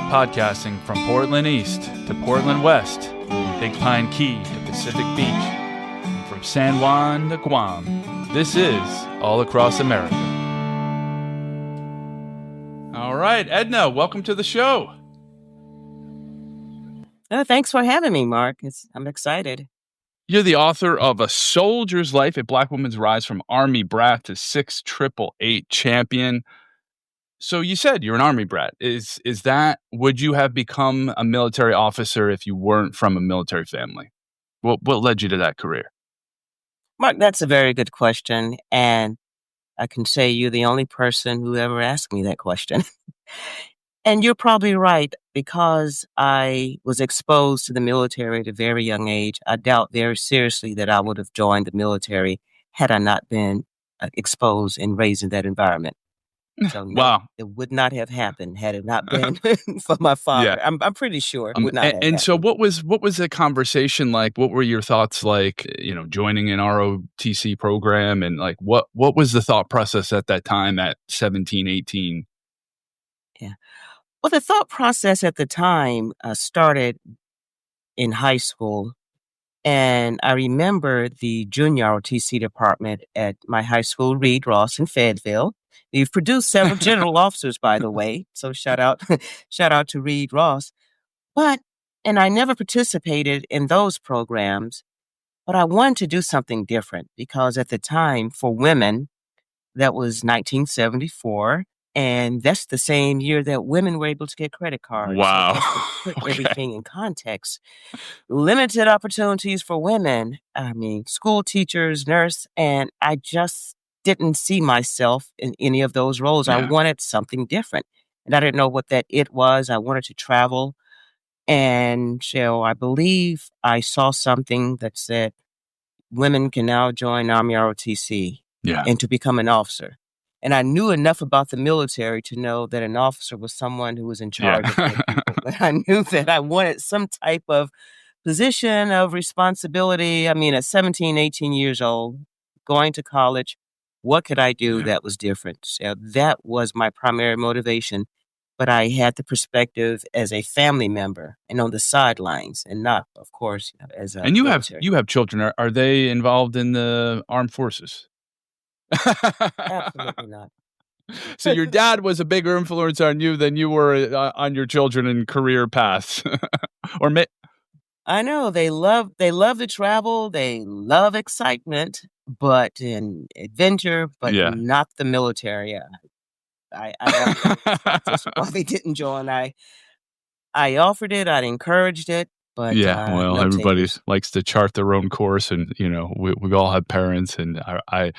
Podcasting from Portland East to Portland West, from Big Pine Key to Pacific Beach, and from San Juan to Guam, this is All Across America. All right, Edna, welcome to the show. Thanks for having me, Mark. I'm excited. You're the author of A Soldier's Life, A Black Woman's Rise from Army Brat to 688 Champion. So you said you're an Army brat. Is that, would you have become a military officer if you weren't from a military family? What led you to that career? Mark, that's a very good question. And I can say you're the only person who ever asked me that question. And you're probably right, because I was exposed to the military at a very young age. I doubt very seriously that I would have joined the military had I not been exposed and raised in that environment. So no, Wow. It would not have happened had it not been for my father. Yeah. I'm pretty sure it would not have and happened. so what was the conversation like? What were your thoughts like, joining an ROTC program, and like what was the thought process at that time at 17, 18? Yeah. Well, the thought process at the time started in high school. And I remember the junior ROTC department at my high school, Reed Ross in Fayetteville. We've produced several general officers, by the way. So shout out to Reed Ross. And I never participated in those programs, but I wanted to do something different, because at the time for women, that was 1974. And that's the same year that women were able to get credit cards. Wow. So just to put Okay. everything in context. Limited opportunities for women. I mean, school teachers, nurse, and I just didn't see myself in any of those roles. Yeah. I wanted something different. And I didn't know what that it was. I wanted to travel. And so I believe I saw something that said women can now join Army ROTC and to become an officer. And I knew enough about the military to know that an officer was someone who was in charge of people. But I knew that I wanted some type of position of responsibility. I mean, at 17, 18 years old, going to college, what could I do that was different? So that was my primary motivation. But I had the perspective as a family member and on the sidelines, and not, of course, as a And you military. have children. Are they involved in the armed forces? Absolutely not. So your dad was a bigger influence on you than you were on your children and career paths. I know they love to travel. They love excitement, but in adventure, but not the military. I why they didn't join. I offered it. I encouraged it. But no everybody takers. likes to chart their own course, and we all have parents, and I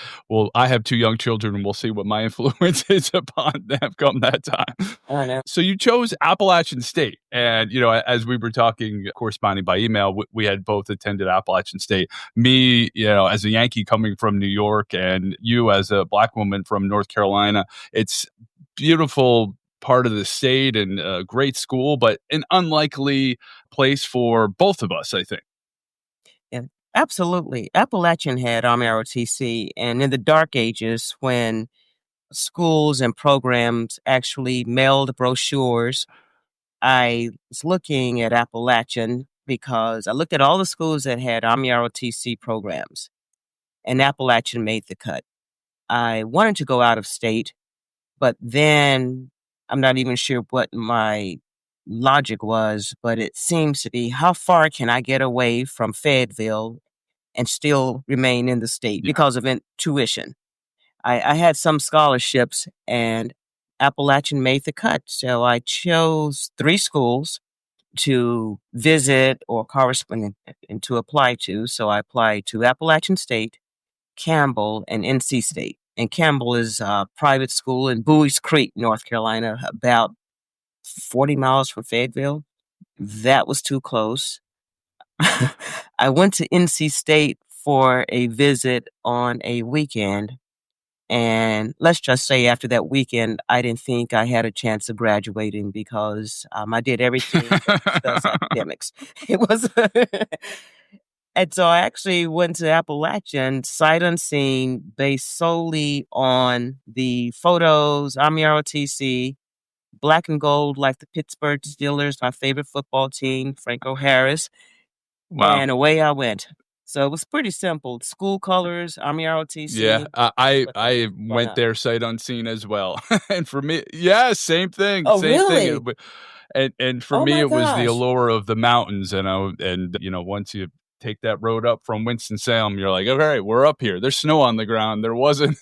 have two young children, and we'll see what my influence is upon them come that time. I know. So you chose Appalachian State, and as we were talking, corresponding by email, we had both attended Appalachian State. Me, as a Yankee coming from New York, and you as a Black woman from North Carolina. It's beautiful part of the state and a great school, but an unlikely place for both of us, I think. Yeah, absolutely. Appalachian had Army ROTC, and in the dark ages, when schools and programs actually mailed brochures, I was looking at Appalachian because I looked at all the schools that had Army ROTC programs, and Appalachian made the cut. I wanted to go out of state, but then I'm not even sure what my logic was, but it seems to be, how far can I get away from Fayetteville and still remain in the state because of tuition? I had some scholarships, and Appalachian made the cut. So I chose 3 schools to visit or correspond and to apply to. So I applied to Appalachian State, Campbell, and NC State. And Campbell is a private school in Bowie's Creek, North Carolina, about 40 miles from Fayetteville. That was too close. I went to NC State for a visit on a weekend. And let's just say after that weekend, I didn't think I had a chance of graduating because I did everything but academics. It was... And so I actually went to Appalachian sight unseen, based solely on the photos, Army ROTC, black and gold like the Pittsburgh Steelers, my favorite football team, Franco Harris, Wow. and away I went. So it was pretty simple. School colors, Army Yeah, ROTC. That's I what I I growing went up. there sight unseen as well, and for me, yeah, same thing, Oh, same thing. really? And for Oh me, my it was the gosh. allure of the mountains, once you take that road up from Winston Salem, you're like, all right, we're up here. There's snow on the ground. There wasn't.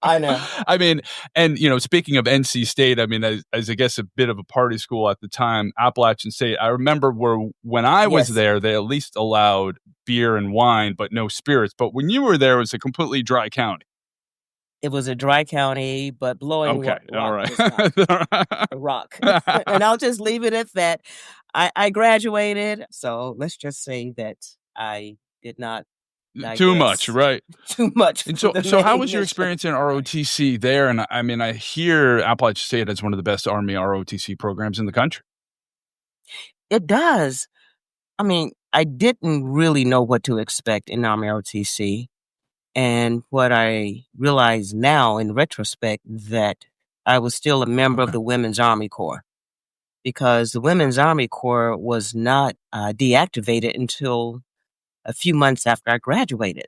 I know. I mean, and speaking of NC State, I mean, as I guess a bit of a party school at the time, Appalachian State. I remember when I was Yes. there, they at least allowed beer and wine, but no spirits. But when you were there, it was a completely dry county. It was a dry county, but blowing Okay, all rock right. was not a rock. And I'll just leave it at that. I graduated, so let's just say that I did not Too much, digress right? too much And from the so how main was your mission. experience in Right. ROTC there? And I mean, I hear Appalachian State has one of the best Army ROTC programs in the country. It does. I mean, I didn't really know what to expect in Army ROTC. And what I realize now in retrospect that I was still a member of Okay. the Women's Army Corps because the Women's Army Corps was not deactivated until a few months after I graduated.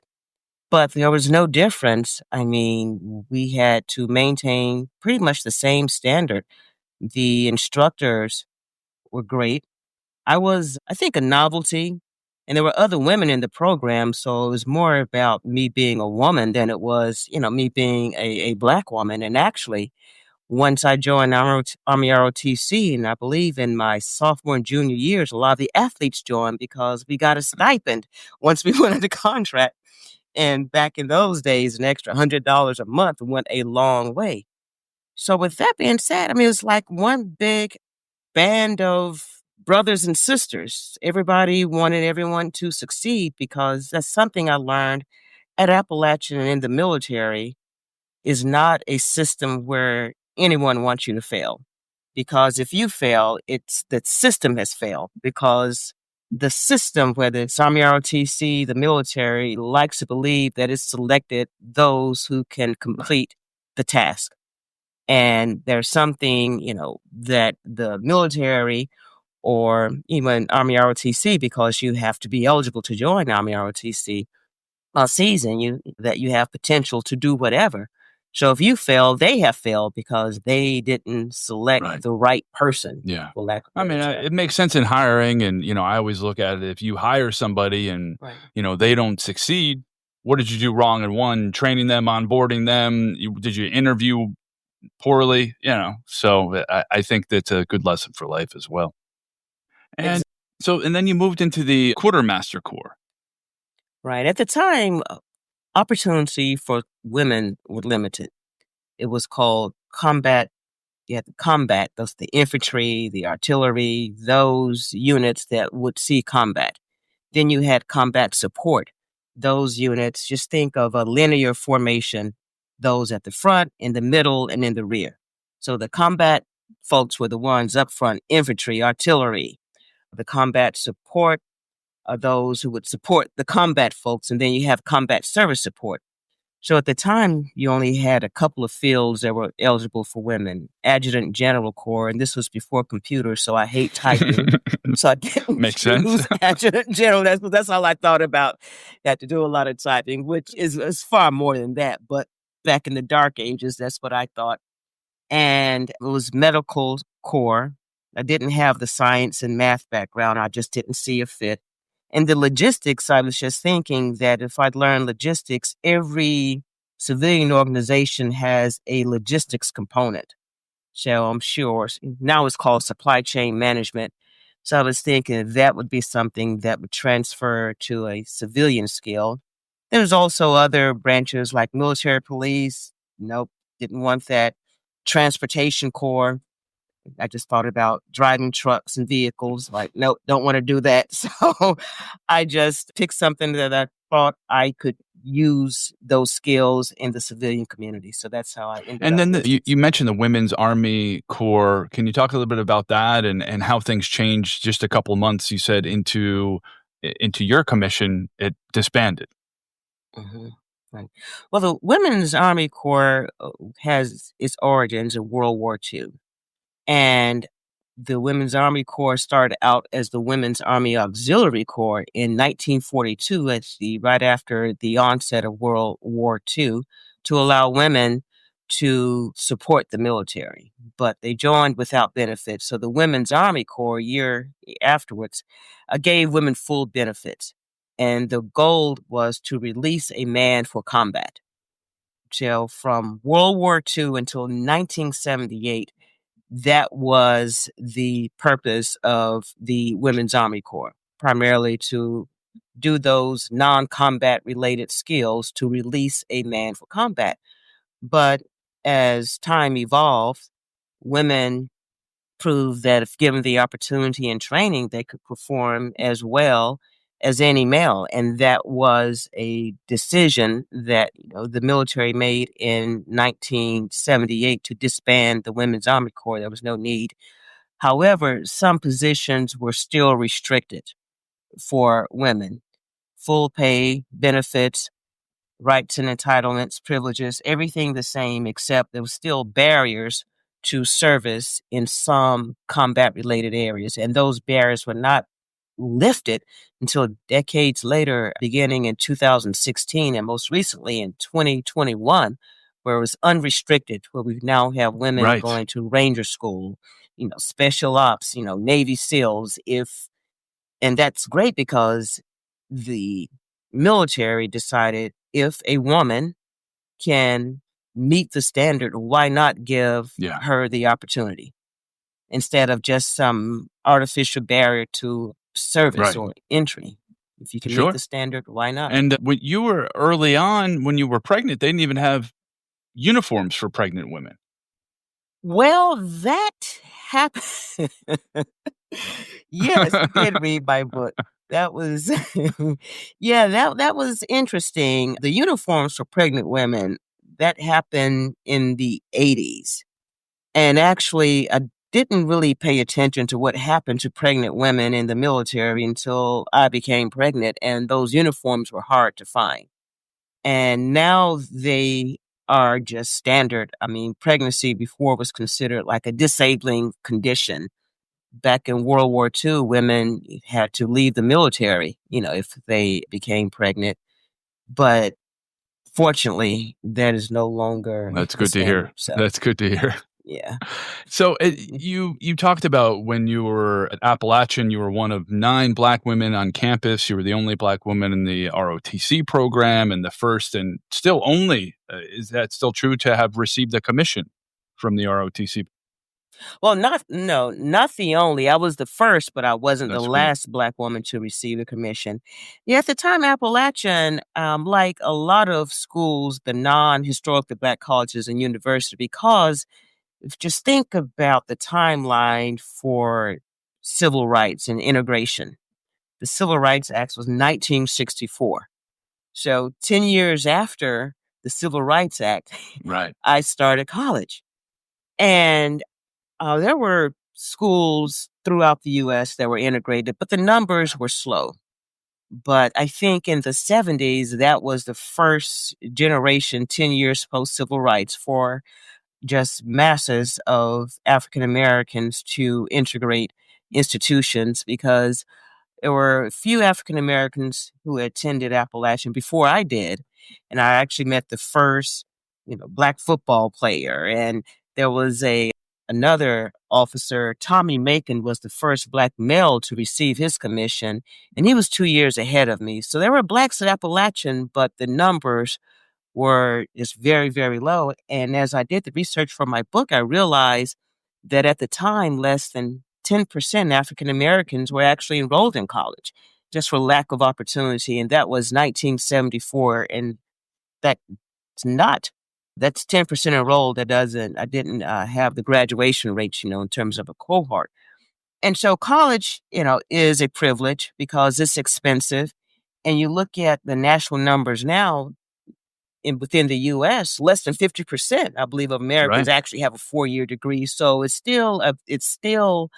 But there was no difference. I mean, we had to maintain pretty much the same standard. The instructors were great. I was, I think, a novelty, and there were other women in the program, so it was more about me being a woman than it was, me being a black woman. And actually, once I joined Army ROTC, and I believe in my sophomore and junior years, a lot of the athletes joined because we got a stipend once we went into contract. And back in those days, an extra $100 a month went a long way. So, with that being said, I mean, it was like one big band of brothers and sisters. Everybody wanted everyone to succeed because that's something I learned at Appalachian and in the military is not a system where anyone wants you to fail. Because if you fail, it's the system has failed because the system, whether it's Army ROTC, the military, likes to believe that it's selected those who can complete the task. And there's something, that the military or even Army ROTC, because you have to be eligible to join Army ROTC, sees in you that you have potential to do whatever. So if you fail, they have failed because they didn't select Right. the right person, Yeah. for lack of I a better mean, term. it makes sense in hiring. And, I always look at it. If you hire somebody and, Right. they don't succeed, what did you do wrong in one? Training them, onboarding them? Did you interview poorly? So I think that's a good lesson for life as well. And and then you moved into the Quartermaster Corps. Right. At the time, opportunity for women were limited. It was called combat. You had the combat, those the infantry, the artillery, those units that would see combat. Then you had combat support. Those units, just think of a linear formation, those at the front, in the middle, and in the rear. So the combat folks were the ones up front, infantry, artillery. The combat support are those who would support the combat folks, and then you have combat service support. So at the time, you only had a couple of fields that were eligible for women, Adjutant General Corps, and this was before computers, so I hate typing. So I didn't Makes sense. choose Adjutant General. That's all I thought about. Had to do a lot of typing, which is far more than that. But back in the dark ages, that's what I thought. And it was Medical Corps. I didn't have the science and math background. I just didn't see a fit. And the logistics, I was just thinking that if I'd learned logistics, every civilian organization has a logistics component. So I'm sure now it's called supply chain management. So I was thinking that would be something that would transfer to a civilian skill. There's also other branches like military police. Nope, didn't want that. Transportation corps. I just thought about driving trucks and vehicles. Like, nope, don't want to do that. So I just picked something that I thought I could use those skills in the civilian community. So that's how I ended And up then with you mentioned the Women's Army Corps. Can you talk a little bit about that and how things changed just a couple of months, you said, into your commission? It disbanded. Mhm. Right. Well, the Women's Army Corps has its origins in World War II. And the Women's Army Corps started out as the Women's Army Auxiliary Corps in 1942, right after the onset of World War II, to allow women to support the military. But they joined without benefits. So the Women's Army Corps, a year afterwards, gave women full benefits. And the goal was to release a man for combat. So from World War II until 1978, that was the purpose of the Women's Army Corps, primarily to do those non-combat related skills to release a man for combat. But as time evolved, women proved that if given the opportunity and training, they could perform as well as any male. And that was a decision that the military made in 1978 to disband the Women's Army Corps. There was no need. However, some positions were still restricted for women. Full pay, benefits, rights and entitlements, privileges, everything the same, except there was still barriers to service in some combat related areas. And those barriers were not lifted until decades later, beginning in 2016 and most recently in 2021, where it was unrestricted, where we now have women Right. going to Ranger School, special ops, Navy SEALs, and that's great because the military decided if a woman can meet the standard, why not give Yeah. her the opportunity instead of just some artificial barrier to service Right. or entry? If you can Sure. meet the standard, why not? And when you were early on, when you were pregnant, they didn't even have uniforms for pregnant women. Well, that happened. Yes, you did read my book. That was yeah, that was interesting. The uniforms for pregnant women, that happened in the 80s. And actually, I didn't really pay attention to what happened to pregnant women in the military until I became pregnant, and those uniforms were hard to find. And now they are just standard. I mean, pregnancy before was considered like a disabling condition. Back in World War II, women had to leave the military, if they became pregnant. But fortunately, that is no longer That's the good to standard. hear. So, That's good to hear. yeah. So you talked about when you were at Appalachian, you were one of 9 Black women on campus. You were the only Black woman in the ROTC program and the first and still only, is that still true, to have received a commission from the ROTC? Well, not the only. I was the first, but I wasn't the That's great. last Black woman to receive a commission. Yeah, at the time, Appalachian, like a lot of schools, the non-historically Black colleges and universities, because just think about the timeline for civil rights and integration. The Civil Rights Act was 1964. So 10 years after the Civil Rights Act, Right. I started college. And there were schools throughout the U.S. that were integrated, but the numbers were slow. But I think in the 70s, that was the first generation, 10 years post civil rights, for just masses of African Americans to integrate institutions, because there were a few African Americans who attended Appalachian before I did. And I actually met the first, Black football player. And there was another officer, Tommy Macon, was the first Black male to receive his commission. And he was 2 years ahead of me. So there were Blacks at Appalachian, but the numbers were just very, very low. And as I did the research for my book, I realized that at the time, less than 10% African Americans were actually enrolled in college, just for lack of opportunity. And that was 1974. And that's not, that's 10% enrolled. I didn't have the graduation rates, in terms of a cohort. And so college, is a privilege because it's expensive. And you look at the national numbers now, within the U.S., less than 50%, I believe, of Americans Right. actually have a 4-year degree. So it's still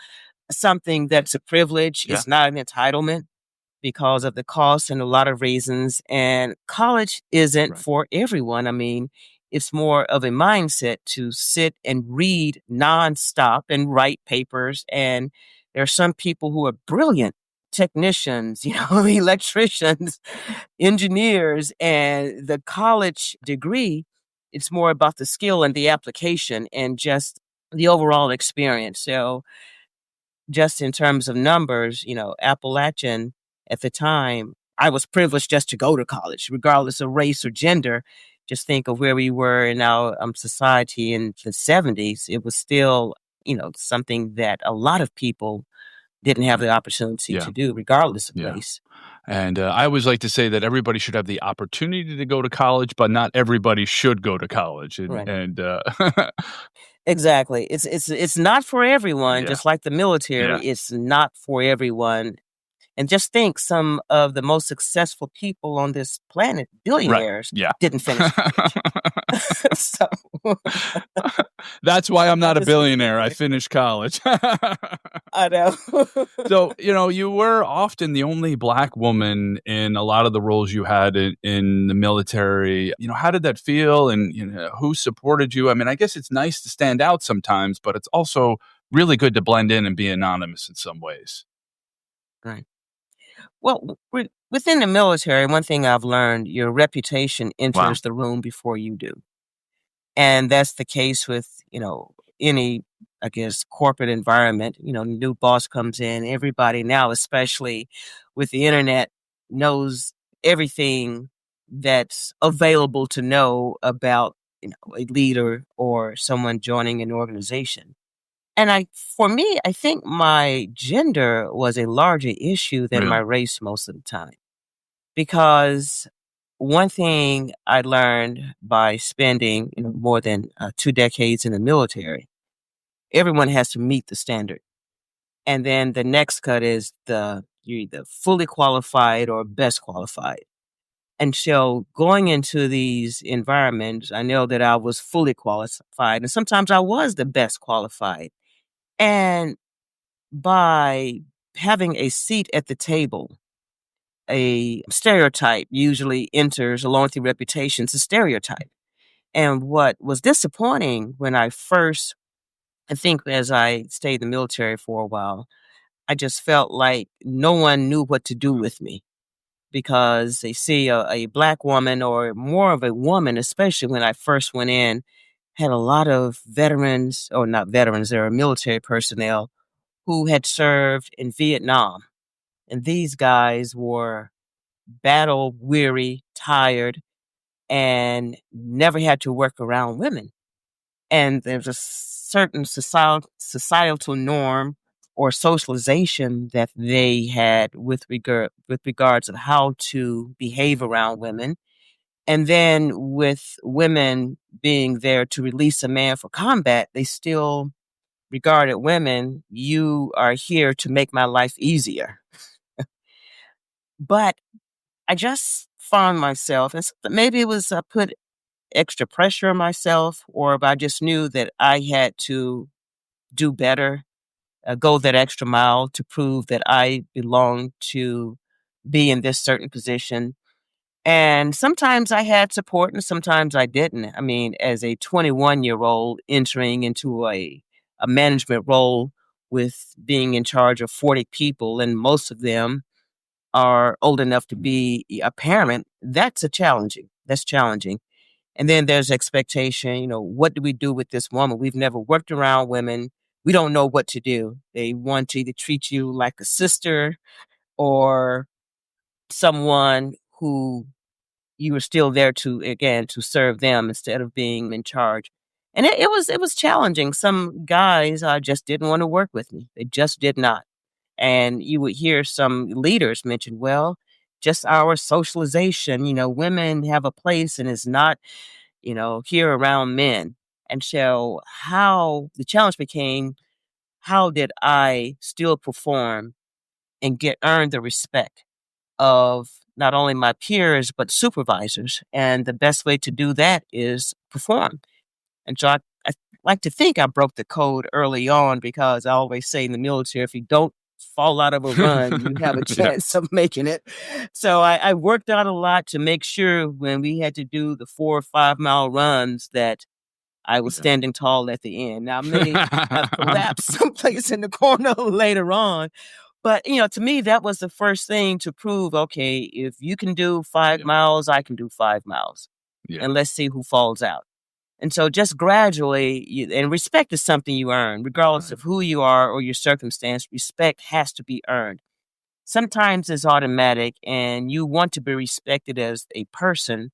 something that's a privilege. Yeah. It's not an entitlement. because of the cost and a lot of reasons. And college isn't Right. for everyone. I mean, it's more of a mindset to sit and read nonstop and write papers. And there are some people who are brilliant technicians, electricians, engineers, and the college degree, it's more about the skill and the application and just the overall experience. So, just in terms of numbers, Appalachian at the time, I was privileged just to go to college, regardless of race or gender. Just think of where we were in our society in the 70s. It was still, something that a lot of people didn't have the opportunity Yeah. to do, regardless of Yeah. race. And I always like to say that everybody should have the opportunity to go to college, but not everybody should go to college. And Right. and Exactly. It's not for everyone, yeah, just like the military, yeah, it's not for everyone. And just think some of the most successful people on this planet, right, billionaires, yeah. didn't finish college. So That's why I'm I'm not a just being billionaire. I silly. finished college. I know. So, you were often the only Black woman in a lot of the roles you had in the military. How did that feel? And, who supported you? I mean, I guess it's nice to stand out sometimes, but it's also really good to blend in and be anonymous in some ways. Right. Well, within the military, one thing I've learned, your reputation Wow. enters the room before you do. And that's the case with, any, I guess, corporate environment. New boss comes in, everybody now, especially with the internet, knows everything that's available to know about, a leader or someone joining an organization. And for me, I think my gender was a larger issue than my Really? race most of the time. Because one thing I learned by spending, more than 2 decades in the military, everyone has to meet the standard. And then the next cut is you're either fully qualified or best qualified. And so going into these environments, I know that I was fully qualified, and sometimes I was the best qualified. And by having a seat at the table, a stereotype usually enters along with your reputation. It's a stereotype. And what was disappointing when I think as I stayed in the military for a while, I just felt like no one knew what to do with me because they see a Black woman or more of a woman, especially when I first went in, had a lot of veterans, or not veterans, they were military personnel who had served in Vietnam. And these guys were battle weary, tired, and never had to work around women. And there's a certain societal norm or socialization that they had with regards of how to behave around women. And then with women being there to release a man for combat, they still regarded women, you are here to make my life easier. But I just found myself, and maybe it was put extra pressure on myself, or if I just knew that I had to do better, go that extra mile to prove that I belonged to be in this certain position. And sometimes I had support and sometimes I didn't. I mean, as a 21-year-old entering into a management role with being in charge of 40 people, and most of them are old enough to be a parent, that's challenging. And then there's expectation, what do we do with this woman? We've never worked around women. We don't know what to do. They want to either treat you like a sister or someone who you were still there to, again, to serve them instead of being in charge. And it was challenging. Some guys just didn't want to work with me. They just did not. And you would hear some leaders mention, well, just our socialization, women have a place and it's not, here around men. And so how the challenge became, how did I still perform and earn the respect of not only my peers, but supervisors? And the best way to do that is perform. And so I like to think I broke the code early on because I always say in the military, if you don't fall out of a run, you have a Yeah. chance of making it. So I worked out a lot to make sure when we had to do the 4 or 5 mile runs that I was Yeah. standing tall at the end. Now, I may have collapsed someplace in the corner later on, but, to me, that was the first thing to prove, okay, if you can do 5 Yeah. miles, I can do 5 miles. Yeah. And let's see who falls out. And so just gradually, and respect is something you earn, regardless Right. of who you are or your circumstance, respect has to be earned. Sometimes it's automatic, and you want to be respected as a person,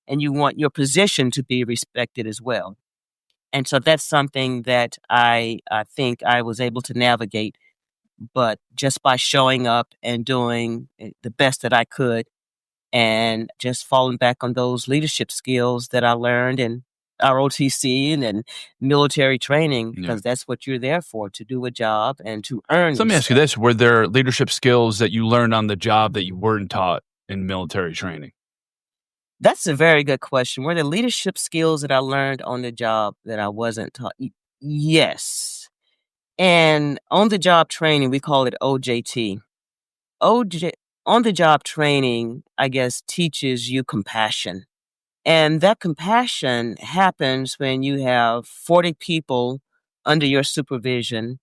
and you want your position to be respected as well. And so that's something that I think I was able to navigate, but just by showing up and doing the best that I could and just falling back on those leadership skills that I learned in ROTC and military training, Yeah. because that's what you're there for, to do a job and to earn So let me ask you respect. this. Were there leadership skills that you learned on the job that you weren't taught in military training? That's a very good question. Were there leadership skills that I learned on the job that I wasn't taught? Yes. And on the job training, we call it OJT. OJ, on the job training, I guess, teaches you compassion. And that compassion happens when you have 40 people under your supervision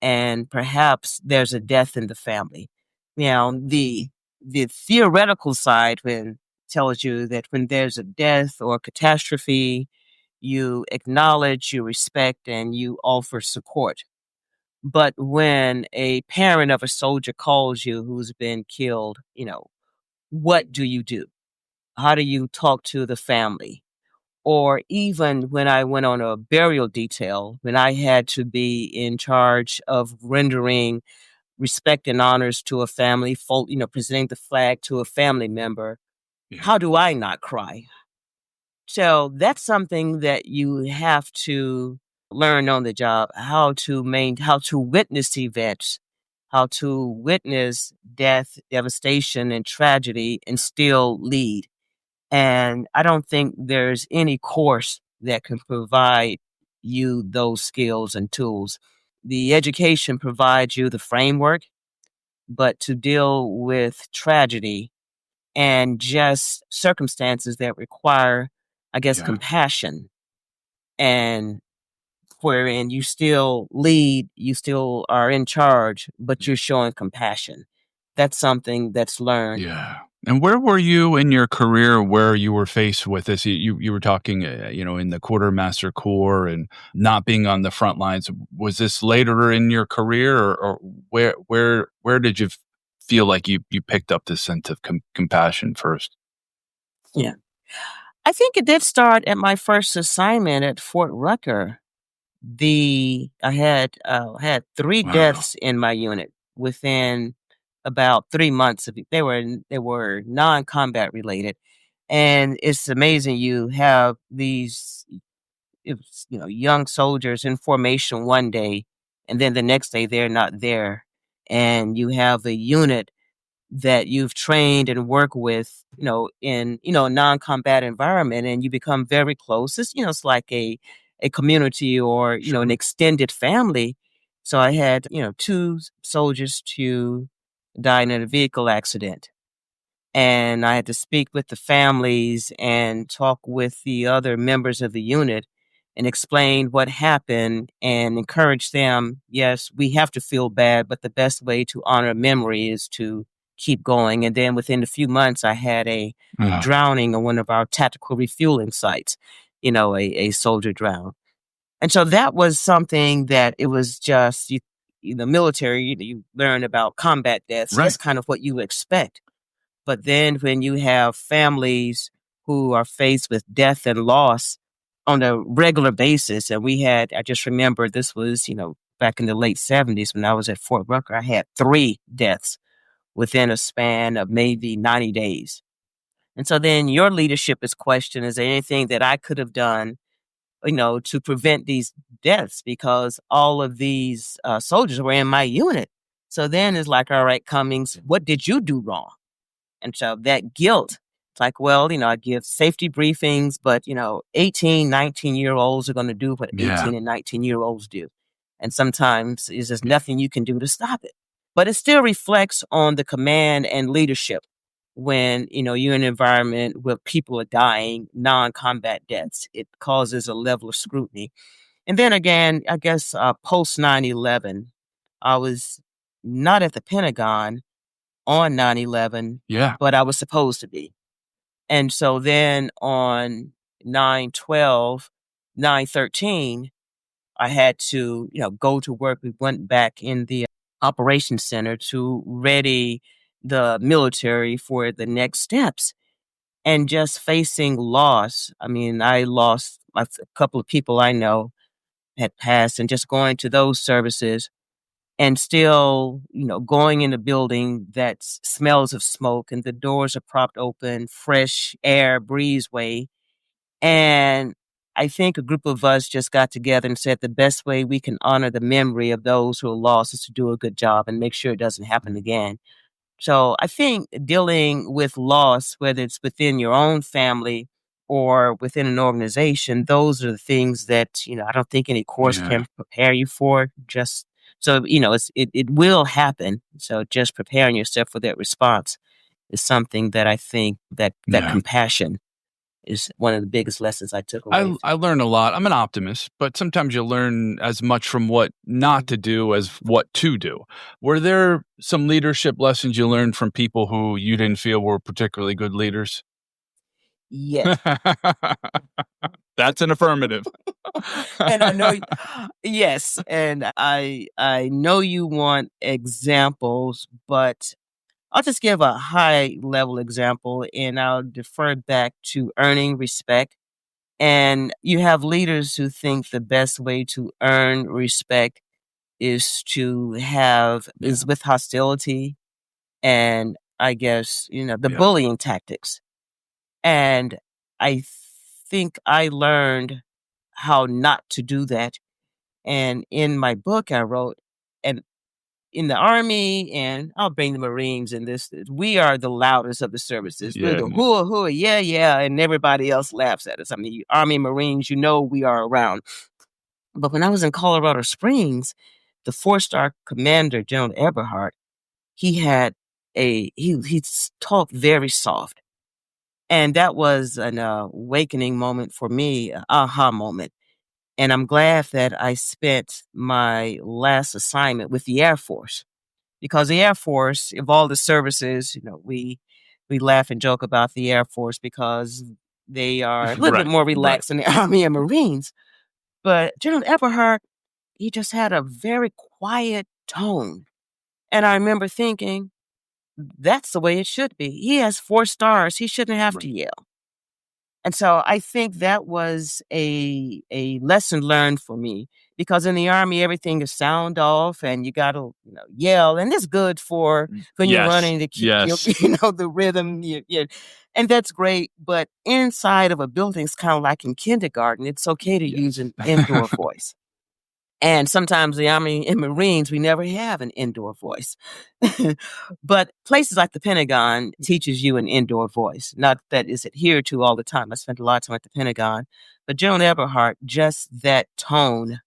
and perhaps there's a death in the family. The theoretical side when tells you that when there's a death or catastrophe, you acknowledge, you respect, and you offer support. But when a parent of a soldier calls you who's been killed, what do you do? How do you talk to the family? Or even when I went on a burial detail, when I had to be in charge of rendering respect and honors to a family, presenting the flag to a family member, Yeah. how do I not cry? So that's something that you have to learn on the job, how to witness events, how to witness death, devastation, and tragedy and still lead. And I don't think there's any course that can provide you those skills and tools. The education provides you the framework, but to deal with tragedy and just circumstances that require, I guess, Yeah. compassion, and wherein you still lead, you still are in charge, but you're showing compassion. That's something that's learned. Yeah. And where were you in your career where you were faced with this? You were talking, in the quartermaster corps and not being on the front lines. Was this later in your career, or where did you feel like you picked up this sense of compassion first? Yeah. I think it did start at my first assignment at Fort Rucker. I had 3 Wow. deaths in my unit within about 3 months of it. They were non-combat related, and it's amazing you have these, young soldiers in formation one day, and then the next day they're not there, and you have a unit that you've trained and work with, in, a non-combat environment, and you become very close. It's like a community or, an Sure. extended family. So I had, 2 soldiers to die in a vehicle accident. And I had to speak with the families and talk with the other members of the unit and explain what happened and encourage them. Yes, we have to feel bad, but the best way to honor memory is to keep going. And then within a few months, I had a Ah, drowning on one of our tactical refueling sites, a soldier drowned. And so that was something that it was just, in the military, you learn about combat deaths. That's right. kind of what you expect. But then when you have families who are faced with death and loss on a regular basis, and I just remember this was, back in the late 70s when I was at Fort Rucker, I had 3 deaths within a span of maybe 90 days. And so then your leadership is questioned. Is there anything that I could have done, to prevent these deaths? Because all of these soldiers were in my unit. So then it's like, all right, Cummings, what did you do wrong? And so that guilt, it's like, well, I give safety briefings, but, 18, 19-year-olds are going to do what Yeah. 18 and 19-year-olds do. And sometimes there's just Yeah. nothing you can do to stop it. but it still reflects on the command and leadership when, you're in an environment where people are dying, non-combat deaths. It causes a level of scrutiny. And then again, I guess post 9/11, I was not at the Pentagon on 9/11, Yeah. but I was supposed to be. And so then on 9/12, 9/13, I had to, go to work. We went back in the operations center to ready the military for the next steps. And just facing loss. I mean, I lost a couple of people I know had passed, and just going to those services and still, going in a building that smells of smoke and the doors are propped open, fresh air, breezeway. And I think a group of us just got together and said the best way we can honor the memory of those who are lost is to do a good job and make sure it doesn't happen again. So I think dealing with loss, whether it's within your own family or within an organization, those are the things that, I don't think any course Yeah. can prepare you for. Just so, it will happen. So just preparing yourself for that response is something that I think that Yeah. compassion is one of the biggest lessons I took away. I learn a lot. I'm an optimist, but sometimes you learn as much from what not to do as what to do. Were there some leadership lessons you learned from people who you didn't feel were particularly good leaders? Yes. That's an affirmative. And I know, yes, and I know you want examples, but I'll just give a high level example, and I'll defer back to earning respect. And you have leaders who think the best way to earn respect is with hostility, and I guess, the Yeah. bullying tactics. And I think I learned how not to do that. And in my book, I wrote, and in the Army, and I'll bring the Marines in this, we are the loudest of the services. We're Yeah. the hoo hoo, yeah, yeah, and everybody else laughs at us. I mean, Army, Marines, we are around. But when I was in Colorado Springs, the 4-star commander, General Eberhart, he talked very soft. And that was an awakening moment for me, an aha moment. And I'm glad that I spent my last assignment with the Air Force, because the Air Force, of all the services, we laugh and joke about the Air Force because they are a little bit Right. more Right. relaxed than the Army and Marines. But General Eberhart, he just had a very quiet tone. And I remember thinking, that's the way it should be. He has 4 stars. He shouldn't have to Right. yell. And so I think that was a lesson learned for me, because in the Army, everything is sound off and you got to, yell. And it's good for when you're Yes. running to keep Yes. the rhythm. And that's great. But inside of a building, it's kind of like in kindergarten. It's okay to use an indoor voice. And sometimes the Army and Marines, we never have an indoor voice. But places like the Pentagon teaches you an indoor voice. Not that it's adhered to all the time. I spent a lot of time at the Pentagon. But Joan Eberhart, just that tone,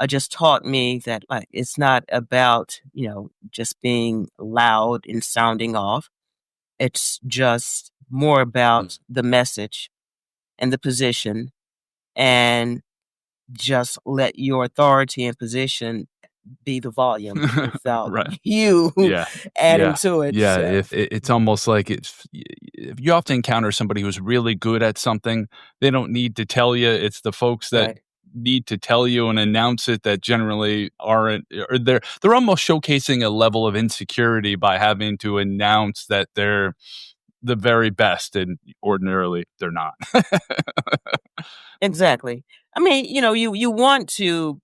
just taught me that, like, it's not about, just being loud and sounding off. It's just more about the message and the position, and just let your authority and position be the volume without Right. you Yeah. adding Yeah. to it. Yeah. So, If it's almost like if you often encounter somebody who's really good at something, they don't need to tell you. It's the folks that right. need to tell you and announce it that generally aren't, or they're almost showcasing a level of insecurity by having to announce that they're the very best, and ordinarily they're not. Exactly. I mean, you want to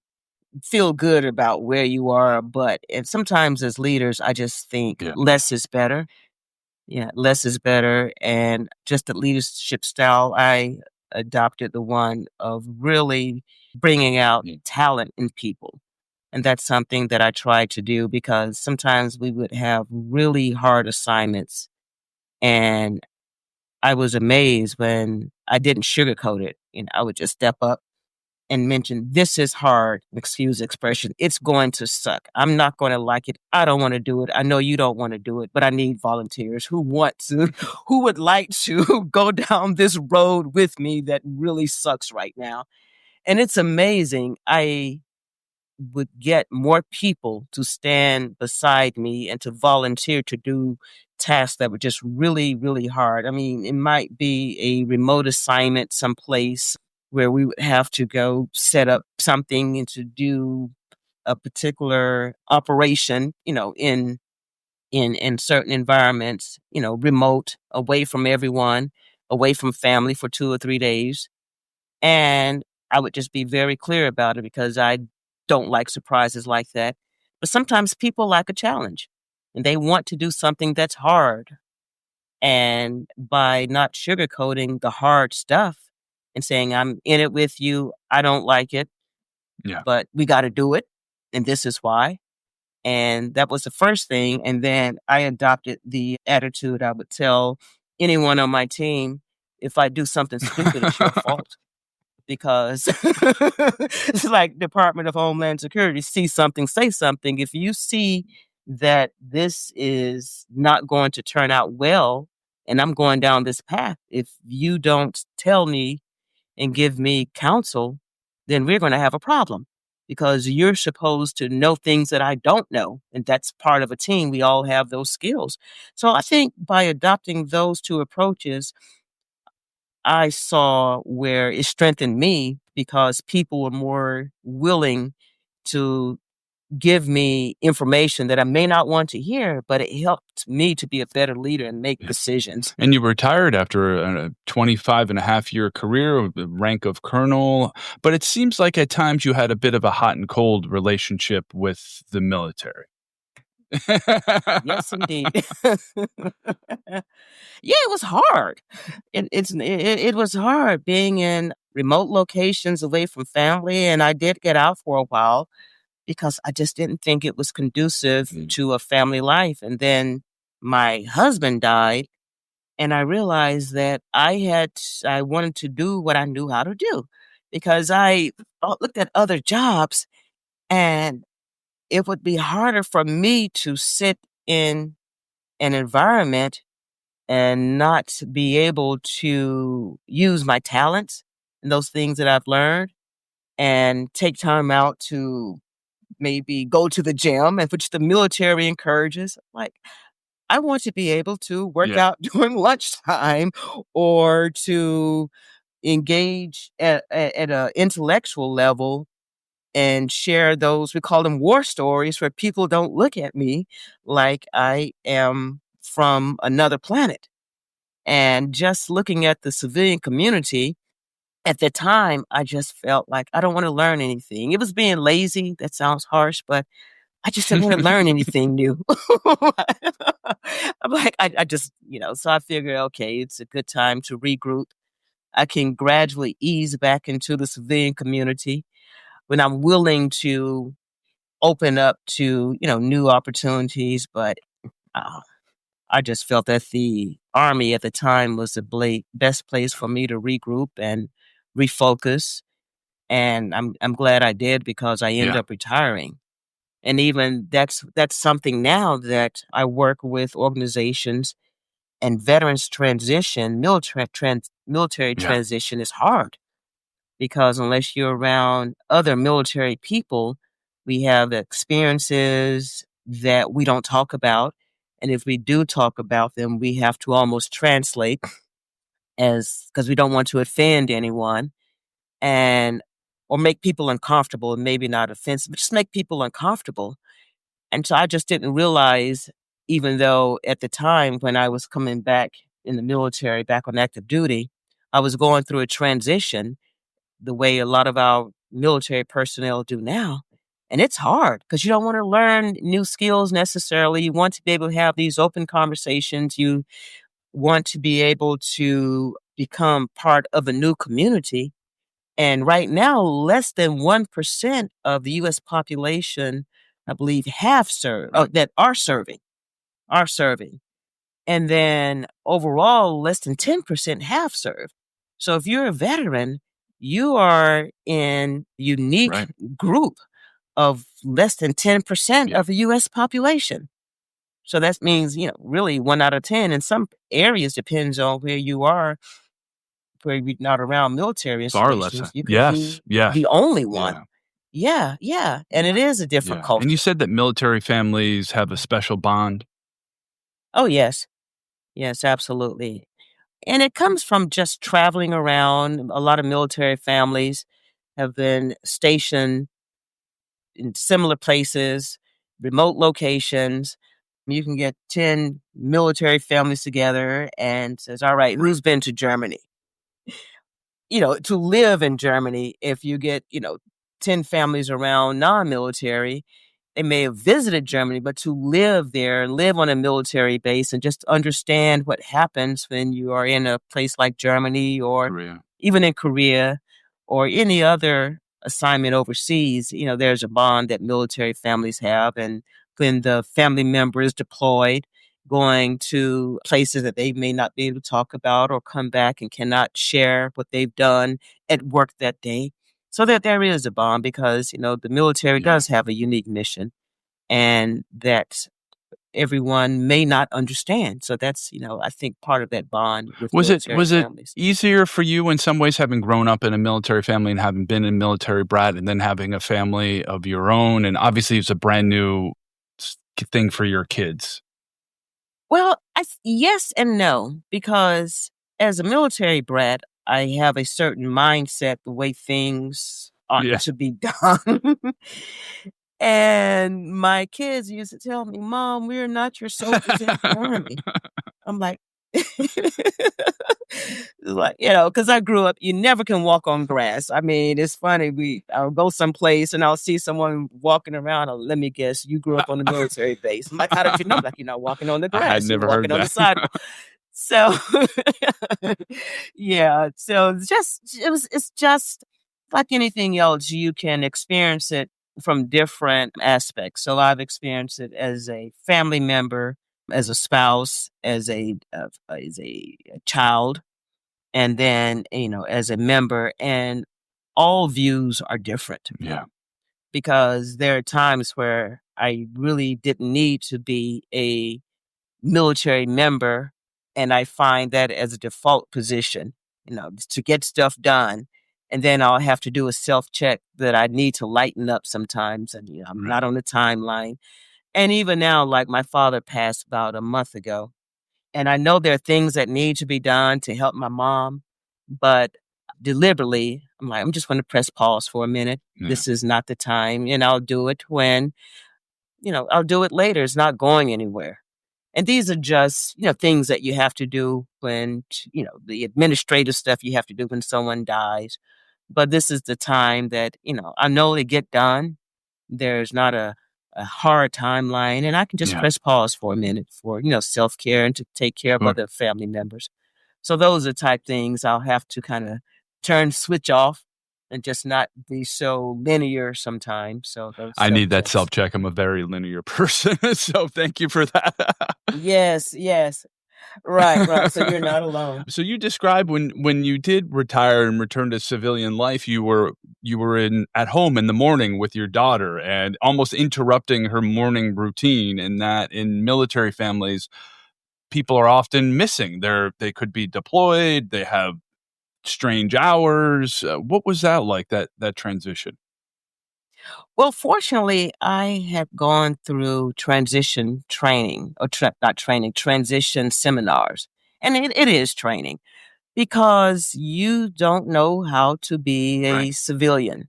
feel good about where you are, but and sometimes as leaders, I just think Yeah. less is better. Yeah, less is better. And just the leadership style, I adopted the one of really bringing out talent in people. And that's something that I try to do, because sometimes we would have really hard assignments. And I was amazed when I didn't sugarcoat it. I would just step up and mention, this is hard, excuse the expression, it's going to suck. I'm not going to like it. I don't want to do it. I know you don't want to do it, but I need volunteers who want to, who would like to go down this road with me that really sucks right now. And it's amazing. I would get more people to stand beside me and to volunteer to do tasks that were just really, really hard. I mean, it might be a remote assignment someplace where we would have to go set up something and to do a particular operation, in certain environments, remote, away from everyone, away from family for 2 or 3 days. And I would just be very clear about it because I don't like surprises like that. But sometimes people like a challenge and they want to do something that's hard. And by not sugarcoating the hard stuff and saying, I'm in it with you, I don't like it, Yeah. but we got to do it. And this is why. And that was the first thing. And then I adopted the attitude I would tell anyone on my team, if I do something stupid, it's your fault. Because it's like Department of Homeland Security, see something, say something. If you see that this is not going to turn out well, and I'm going down this path, if you don't tell me and give me counsel, then we're going to have a problem because you're supposed to know things that I don't know. And that's part of a team. We all have those skills. So I think by adopting those two approaches, I saw where it strengthened me because people were more willing to give me information that I may not want to hear, but it helped me to be a better leader and make decisions. And you retired after a 25 and a half year career with the rank of colonel, but it seems like at times you had a bit of a hot and cold relationship with the military. Yes, indeed. Yeah, it was hard. It was hard being in remote locations away from family, and I did get out for a while because I just didn't think it was conducive to a family life. And then my husband died, and I realized that I wanted to do what I knew how to do because I looked at other jobs, and it would be harder for me to sit in an environment and not be able to use my talents and those things that I've learned and take time out to maybe go to the gym, and which the military encourages. Like, I want to be able to work Yeah. out during lunchtime or to engage at a intellectual level and share those, we call them war stories, where people don't look at me like I am from another planet. And just looking at the civilian community, at the time, I just felt like I don't want to learn anything. It was being lazy. That sounds harsh, but I just didn't want to learn anything new. I'm like, I just, so I figured, okay, it's a good time to regroup. I can gradually ease back into the civilian community when I'm willing to open up to, new opportunities. But uh, I just felt that the Army at the time was the best place for me to regroup and refocus. And I'm glad I did because I ended Yeah. up retiring. And even that's something now that I work with organizations, and veterans transition, military Yeah. transition is hard because unless you're around other military people, we have experiences that we don't talk about. And if we do talk about them, we have to almost translate as because we don't want to offend anyone and or make people uncomfortable, and maybe not offensive, but just make people uncomfortable. And so I just didn't realize, even though at the time when I was coming back in the military, back on active duty, I was going through a transition the way a lot of our military personnel do now. And it's hard because you don't want to learn new skills necessarily. You want to be able to have these open conversations. You want to be able to become part of a new community. And right now, less than 1% of the US population, I believe, have served, that are serving. And then overall, less than 10% have served. So if you're a veteran, you are in unique Right. group of less than 10% Yeah. of the US population. So that means, really 1 out of 10. In some areas, depends on where you are, where you're not around military Far less. installations, you could Yes. be Yes. the only one. Yeah. Yeah, yeah, and it is a different Yeah. And you culture. said that military families have a special bond. Oh, yes. Yes, absolutely. And it comes from just traveling around. A lot of military families have been stationed in similar places, remote locations. You can get 10 military families together and says, "All right, who's been to Germany?" To live in Germany, if you get, 10 families around non-military, they may have visited Germany, but to live there, live on a military base, and just understand what happens when you are in a place like Germany or Korea. even in Korea or any other assignment overseas, there's a bond that military families have. And when the family member is deployed, going to places that they may not be able to talk about or come back and cannot share what they've done at work that day. So that there is a bond because, the military Yeah. does have a unique mission and that everyone may not understand. So that's, I think part of that bond with military Was it families. easier for you in some ways having grown up in a military family and having been a military brat and then having a family of your own? And obviously it's a brand new thing for your kids. Well, yes and no, because as a military brat, I have a certain mindset, the way things ought Yeah. to be done. And my kids used to tell me, "Mom, we're not your soldiers in the army." I'm like, like, because I grew up, you never can walk on grass. I mean, it's funny. I'll go someplace and I'll see someone walking around. Let me guess, you grew up on a military base. I'm like, how did you know? Like, you're not walking on the I had grass. You're never heard walking on the that. sidewalk. So, yeah. So it's just like anything else. You can experience it from different aspects. So I've experienced it as a family member, as a spouse, as a child, and then as a member, and all views are different Yeah. because there are times where I really didn't need to be a military member, and I find that as a default position, to get stuff done. And then I'll have to do a self check that I need to lighten up sometimes, and I'm Right. not on the timeline. And even now, like my father passed about a month ago, and I know there are things that need to be done to help my mom, but deliberately, I'm like, I'm just going to press pause for a minute. Yeah. This is not the time, and I'll do it when, I'll do it later. It's not going anywhere. And these are just, things that you have to do when, the administrative stuff you have to do when someone dies. But this is the time that, I know they get done. There's not a hard timeline, and I can just Yeah. press pause for a minute for, self care and to take care of Sure. other family members. So those are type things I'll have to kind of switch off and just not be so linear sometimes. So those I self need that checks. self-check. I'm a very linear person, so thank you for that. Yes, yes. Right, right. So you're not alone. So you described when you did retire and return to civilian life, you were in at home in the morning with your daughter and almost interrupting her morning routine, and that in military families, people are often missing. They could be deployed, they have strange hours. What was that like, that transition? Well, fortunately, I have gone through transition training, or not training, transition seminars. And it is training because you don't know how to be Right. a civilian.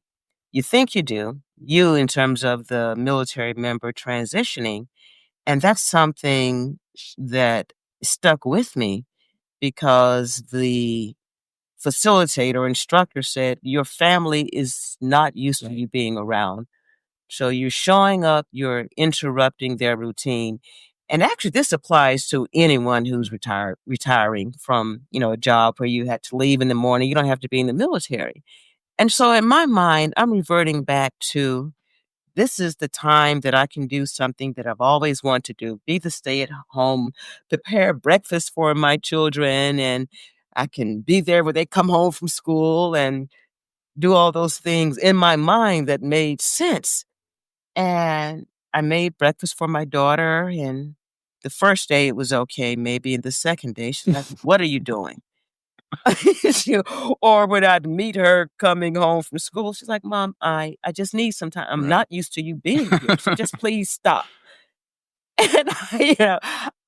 You think you do, you in terms of the military member transitioning. And that's something that stuck with me because the facilitator or instructor said, your family is not used to you being around. So you're showing up, you're interrupting their routine. And actually, this applies to anyone who's retiring from, a job where you had to leave in the morning. You don't have to be in the military. And so in my mind, I'm reverting back to this is the time that I can do something that I've always wanted to do, be the stay at home, prepare breakfast for my children, and I can be there when they come home from school and do all those things in my mind that made sense. And I made breakfast for my daughter, and the first day it was okay. Maybe in the second day, she's like, "What are you doing?" She- or when I'd meet her coming home from school, she's like, "Mom, I just need some time. I'm Right. not used to you being here, so just please stop." And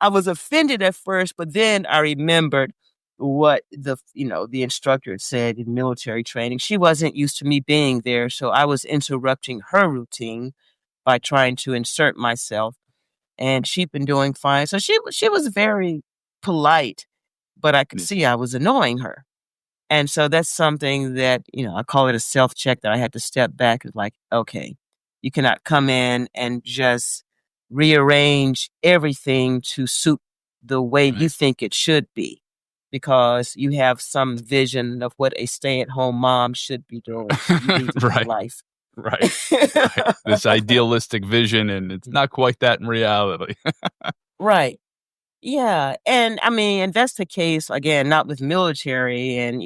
I was offended at first, but then I remembered what the instructor had said in military training. She wasn't used to me being there, so I was interrupting her routine by trying to insert myself, and she'd been doing fine. So she was very polite, but I could Yeah. see I was annoying her. And so that's something that, I call it a self-check that I had to step back and like, okay, you cannot come in and just rearrange everything to suit the way Right. you think it should be because you have some vision of what a stay-at-home mom should be doing. So you need to get a Right. life. Right. Right. This idealistic vision, and it's not quite that in reality. Right. Yeah, and I mean, and that's the case again, not with military, and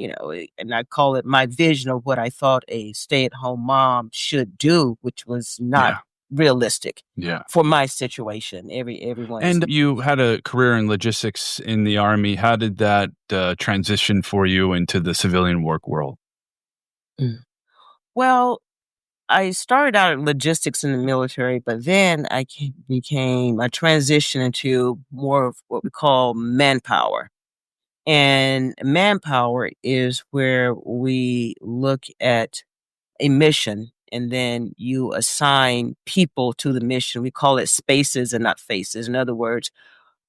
and I call it my vision of what I thought a stay-at-home mom should do, which was not Yeah. realistic Yeah. for my situation. Everyone's. And you had a career in logistics in the Army. How did that transition for you into the civilian work world? Mm. Well, I started out in logistics in the military, but then became a transition into more of what we call manpower. And manpower is where we look at a mission and then you assign people to the mission. We call it spaces and not faces. In other words,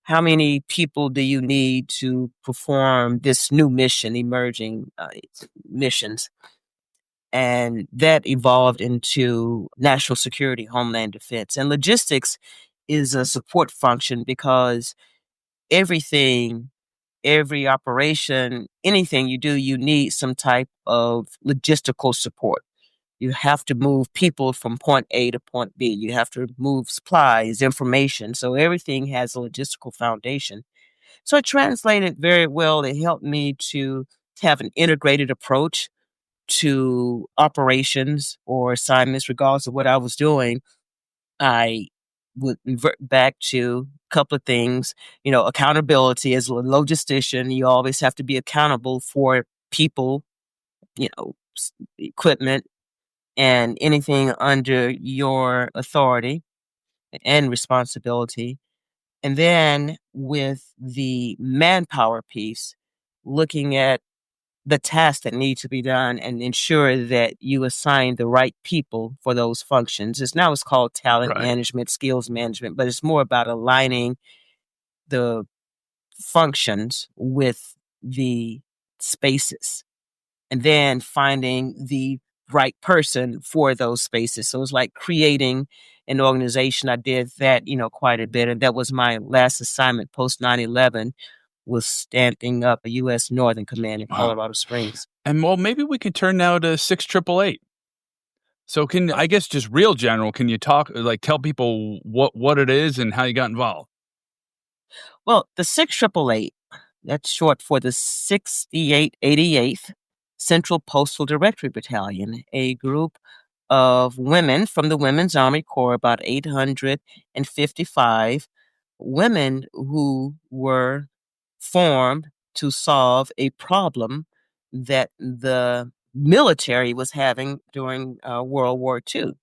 how many people do you need to perform this new mission, emerging missions? And that evolved into national security, homeland defense. And logistics is a support function because everything, every operation, anything you do, you need some type of logistical support. You have to move people from point A to point B. You have to move supplies, information. So everything has a logistical foundation. So it translated very well. It helped me to have an integrated approach to operations or assignments, regardless of what I was doing. I would revert back to a couple of things, accountability as a logistician. You always have to be accountable for people, equipment, and anything under your authority and responsibility. And then with the manpower piece, looking at the tasks that need to be done and ensure that you assign the right people for those functions. It's called talent Right. management, skills management, but it's more about aligning the functions with the spaces and then finding the right person for those spaces. So it's like creating an organization. I did that, quite a bit. And that was my last assignment post 9/11 was stamping up a U.S. Northern Command in Wow. Colorado Springs. And well, maybe we could turn now to 6888. So can I guess just real general, can you talk like tell people what it is and how you got involved? Well, the 6888, that's short for the 6888th Central Postal Directory Battalion, a group of women from the Women's Army Corps, about 855 women who were formed to solve a problem that the military was having during World War II.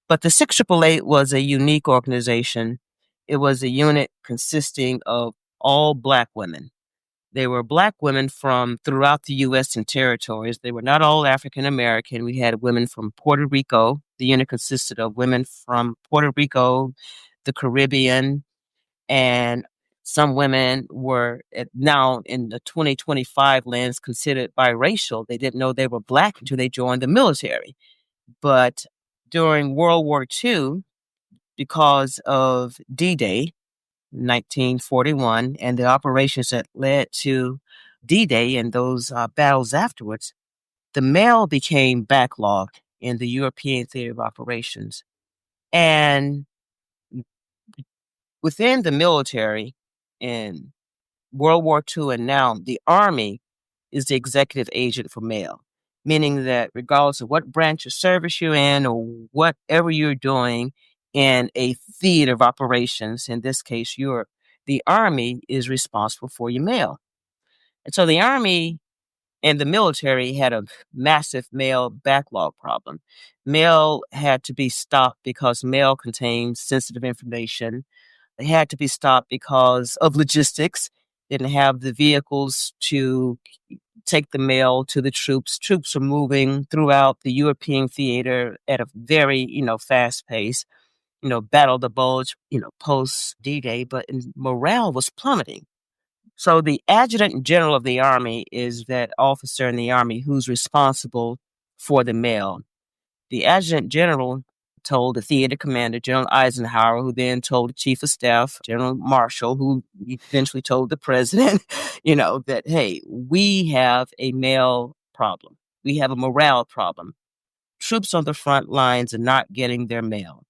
But the 6888 was a unique organization. It was a unit consisting of all Black women. They were Black women from throughout the U.S. and territories. They were not all African American. We had women from Puerto Rico. The unit consisted of women from Puerto Rico, the Caribbean, and some women were now in the 2025 lens considered biracial. They didn't know they were Black until they joined the military. But during World War II, because of D-Day, 1941, and the operations that led to D-Day and those battles afterwards, the mail became backlogged in the European theater of operations. And within the military in World War II and now, the Army is the executive agent for mail, meaning that regardless of what branch of service you're in or whatever you're doing in a theater of operations, in this case, the Army is responsible for your mail. And so the Army and the military had a massive mail backlog problem. Mail had to be stopped because mail contains sensitive information. They had to be stopped because of logistics. Didn't have the vehicles to take the mail to the troops. Troops were moving throughout the European theater at a very, fast pace. Battle the Bulge, post D-Day, but morale was plummeting. So the adjutant general of the Army is that officer in the Army who's responsible for the mail. The adjutant general told the theater commander, General Eisenhower, who then told the chief of staff, General Marshall, who eventually told the president, that, hey, we have a mail problem. We have a morale problem. Troops on the front lines are not getting their mail,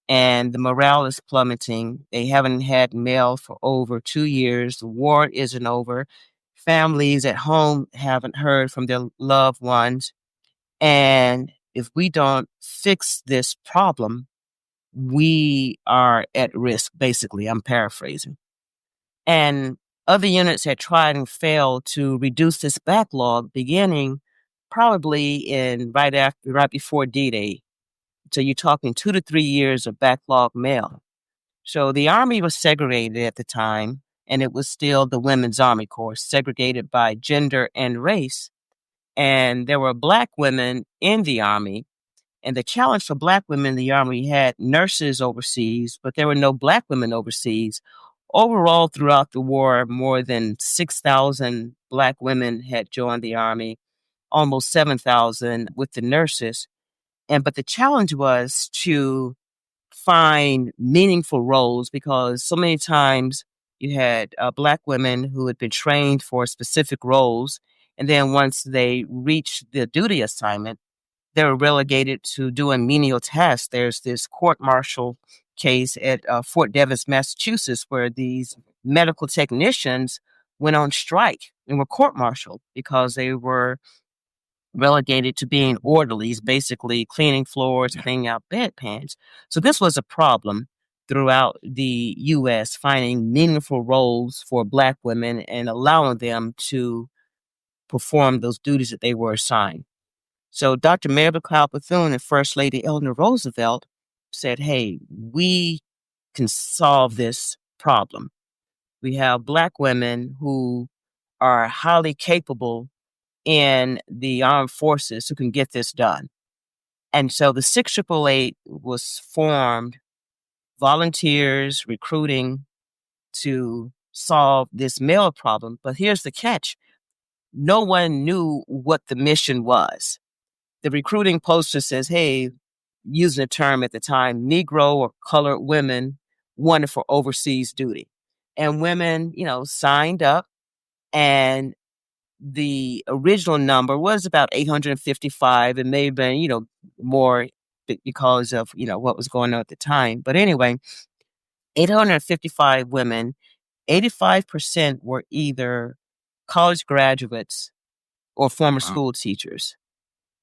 and the morale is plummeting. They haven't had mail for over 2 years. The war isn't over. Families at home haven't heard from their loved ones. And if we don't fix this problem, we are at risk, basically. I'm paraphrasing. And other units had tried and failed to reduce this backlog beginning probably right before D-Day. So you're talking 2 to 3 years of backlog mail. So the Army was segregated at the time, and it was still the Women's Army Corps, segregated by gender and race. And there were Black women in the Army. And the challenge for Black women in the Army had nurses overseas, but there were no Black women overseas. Overall, throughout the war, more than 6,000 Black women had joined the Army, almost 7,000 with the nurses. But the challenge was to find meaningful roles, because so many times you had Black women who had been trained for specific roles. And then once they reached the duty assignment, they were relegated to doing menial tasks. There's this court-martial case at Fort Devens, Massachusetts, where these medical technicians went on strike and were court-martialed because they were relegated to being orderlies, basically cleaning floors, cleaning out bedpans. So this was a problem throughout the U.S., finding meaningful roles for Black women and allowing them to perform those duties that they were assigned. So Dr. Mary McLeod Bethune and First Lady Eleanor Roosevelt said, hey, we can solve this problem. We have Black women who are highly capable in the armed forces who can get this done. And so the 6888 was formed, volunteers, recruiting to solve this mail problem. But here's the catch. No one knew what the mission was. The recruiting poster says, hey, using a term at the time, Negro or colored women wanted for overseas duty. And women, signed up, and the original number was about 855. It may have been, more because of, what was going on at the time. But anyway, 855 women, 85% were either college graduates or former school teachers.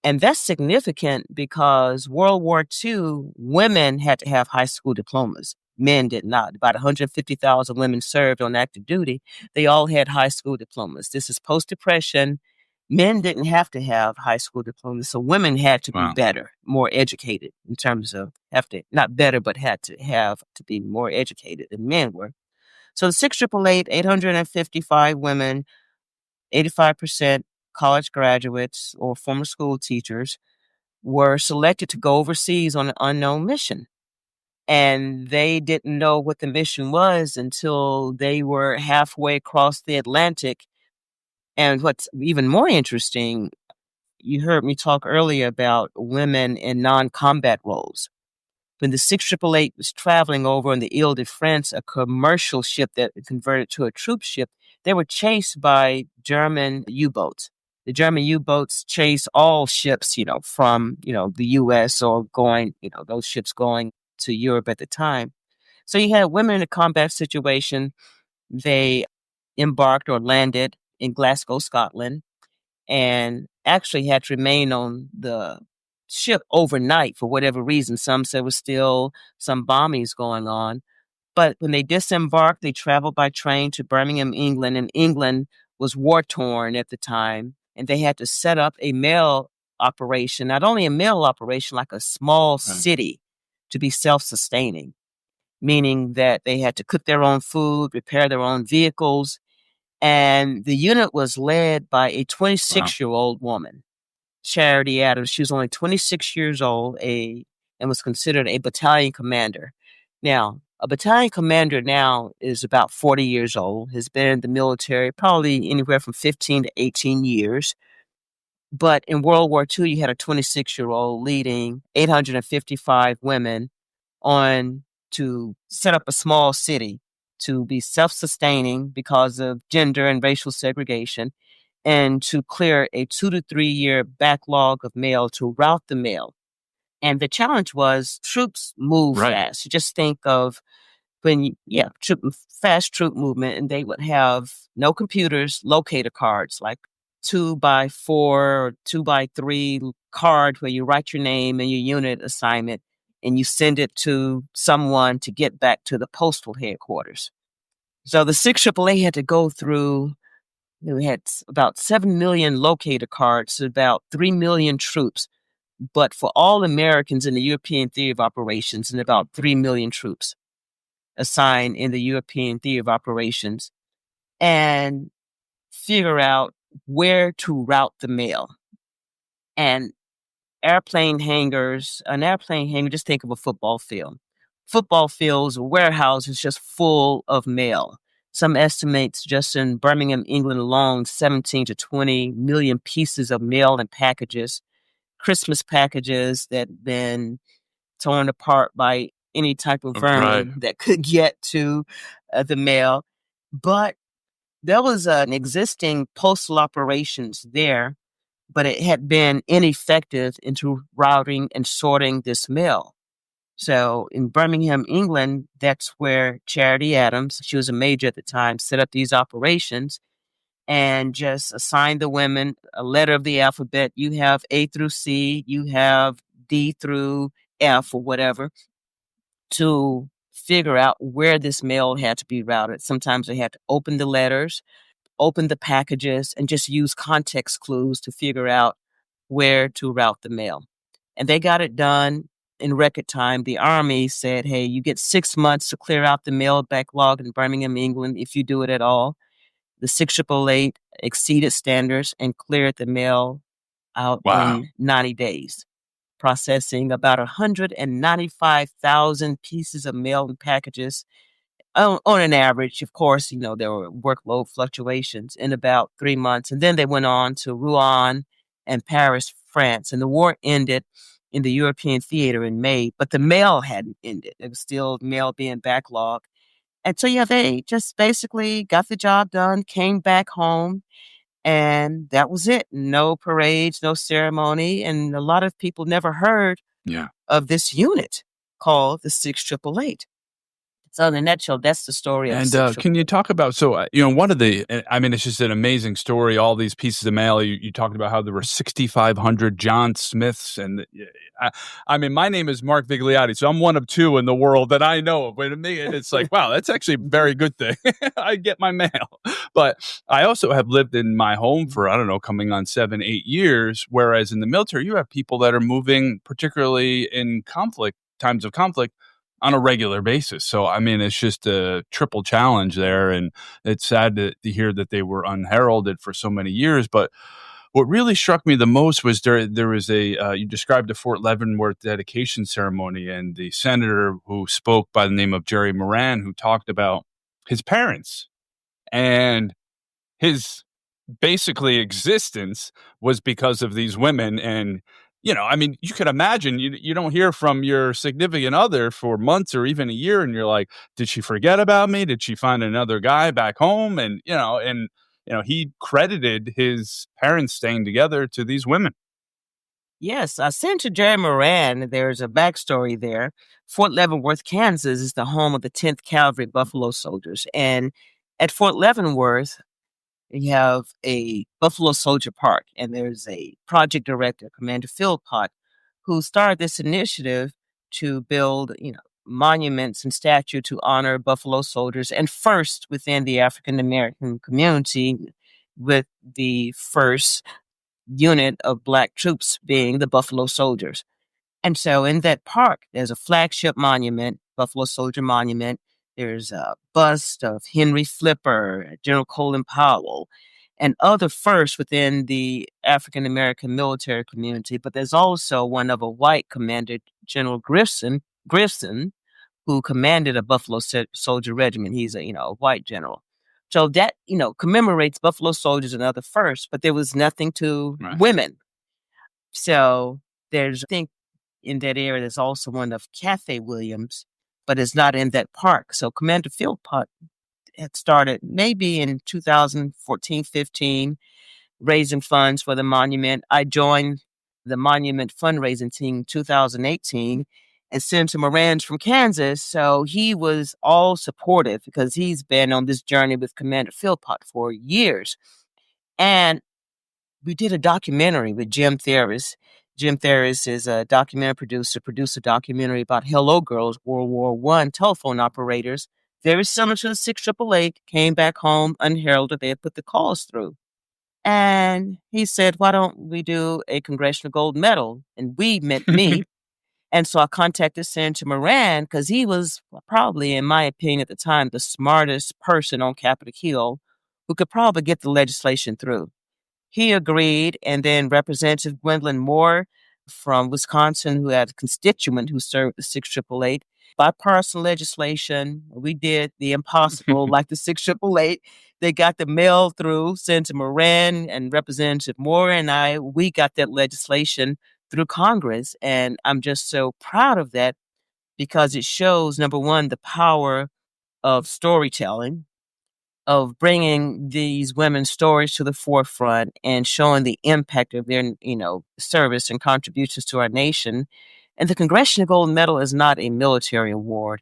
And that's significant because World War II, women had to have high school diplomas. Men did not. About 150,000 women served on active duty. They all had high school diplomas. This is post-Depression. Men didn't have to have high school diplomas, so women had to be better, more educated in terms of not better, but had to be more educated than men were. So the 6888, 855 women, 85% college graduates or former school teachers, were selected to go overseas on an unknown mission. And they didn't know what the mission was until they were halfway across the Atlantic. And what's even more interesting, you heard me talk earlier about women in non-combat roles. When the 6888 was traveling over on the Ile de France, a commercial ship that converted to a troop ship, they were chased by German U-boats. The German U-boats chase all ships, from, the U.S. or going, those ships going to Europe at the time. So you had women in a combat situation. They embarked or landed in Glasgow, Scotland, and actually had to remain on the ship overnight for whatever reason. Some said was still some bombings going on. But when they disembarked, they traveled by train to Birmingham, England, and England was war-torn at the time, and they had to set up a mail operation, not only a mail operation, like a small city to be self-sustaining, meaning that they had to cook their own food, repair their own vehicles, and the unit was led by a 26-year-old woman, Charity Adams. She was only 26 years old and was considered a battalion commander. Now, a battalion commander now is about 40 years old, has been in the military probably anywhere from 15 to 18 years. But in World War II, you had a 26-year-old leading 855 women on to set up a small city to be self-sustaining because of gender and racial segregation, and to clear a 2 to 3 year backlog of mail to route the mail. And the challenge was troops move fast. You just think of fast troop movement, and they would have no computers, locator cards, like 2x4 or 2x3 card where you write your name and your unit assignment, and you send it to someone to get back to the postal headquarters. So the 6th AAA had to go through, we had about 7 million locator cards, about 3 million troops, but for all Americans in the European Theater of Operations, and about 3 million troops assigned in the European Theater of Operations, and figure out where to route the mail. And an airplane hangar, just think of a football field. Football fields, warehouses just full of mail. Some estimates just in Birmingham, England alone, 17 to 20 million pieces of mail and packages, Christmas packages that had been torn apart by any type of vermin that could get to the mail. But there was an existing postal operations there, but it had been ineffective into routing and sorting this mail. So in Birmingham, England, that's where Charity Adams, she was a major at the time, set up these operations and just assigned the women a letter of the alphabet. You have A through C, you have D through F or whatever, to figure out where this mail had to be routed. Sometimes they had to open the letters, open the packages, and just use context clues to figure out where to route the mail. And they got it done in record time. The Army said, hey, you get 6 months to clear out the mail backlog in Birmingham, England, if you do it at all. The 6 888 exceeded standards and cleared the mail out in 90 days, processing about 195,000 pieces of mail and packages on an average. Of course, there were workload fluctuations in about 3 months. And then they went on to Rouen and Paris, France. And the war ended in the European theater in May, but the mail hadn't ended. There was still mail being backlogged. And so, they just basically got the job done, came back home, and that was it. No parades, no ceremony. And a lot of people never heard of this unit called the 6 888. So in a nutshell, that's the story of And can you talk about, one of the, it's just an amazing story, all these pieces of mail. You talked about how there were 6,500 John Smiths. And my name is Mark Vigliotti, so I'm one of two in the world that I know of. And it's like, wow, that's actually a very good thing. I get my mail. But I also have lived in my home for, coming on 7-8 years. Whereas in the military, you have people that are moving, particularly in times of conflict, on a regular basis. So, it's just a triple challenge there. And it's sad to hear that they were unheralded for so many years. But what really struck me the most was there was you described the Fort Leavenworth dedication ceremony, and the senator who spoke by the name of Jerry Moran, who talked about his parents and his basically existence was because of these women. And you could imagine you don't hear from your significant other for months or even a year, and you're like, did she forget about me? Did she find another guy back home? And he credited his parents staying together to these women. Yes, Senator Jerry Moran, there's a backstory there. Fort Leavenworth, Kansas is the home of the 10th Cavalry Buffalo Soldiers. And at Fort Leavenworth, you have a Buffalo Soldier Park, and there's a project director, Commander Philpott, who started this initiative to build, monuments and statues to honor Buffalo soldiers, and first within the African American community, with the first unit of Black troops being the Buffalo Soldiers. And so in that park, there's a flagship monument, Buffalo Soldier Monument. There's a bust of Henry Flipper, General Colin Powell, and other firsts within the African American military community. But there's also one of a white commander, General Grierson, who commanded a Buffalo Soldier regiment. He's a white general. So that, commemorates Buffalo soldiers and other firsts, but there was nothing to Right. women. So there's, I think, in that area, there's also one of Cafe Williams, but it's not in that park. So Commander Philpott had started maybe in 2014, 15, raising funds for the monument. I joined the monument fundraising team 2018, and Senator Moran's from Kansas. So he was all supportive because he's been on this journey with Commander Philpott for years. And we did a documentary with Jim Theris. Jim Theris is a documentary producer, produced a documentary about Hello Girls, World War I telephone operators, very similar to the 6888, came back home unheralded. They had put the calls through. And he said, why don't we do a Congressional Gold Medal? And we meant me. And so I contacted Senator Moran because he was probably, in my opinion at the time, the smartest person on Capitol Hill who could probably get the legislation through. He agreed, and then Representative Gwendolyn Moore from Wisconsin, who had a constituent who served the 6888, bipartisan legislation. We did the impossible, like the 6888. They got the mail through. Senator Moran and Representative Moore and I, we got that legislation through Congress, and I'm just so proud of that because it shows, number one, the power of storytelling, of bringing these women's stories to the forefront and showing the impact of their, service and contributions to our nation. And the Congressional Gold Medal is not a military award.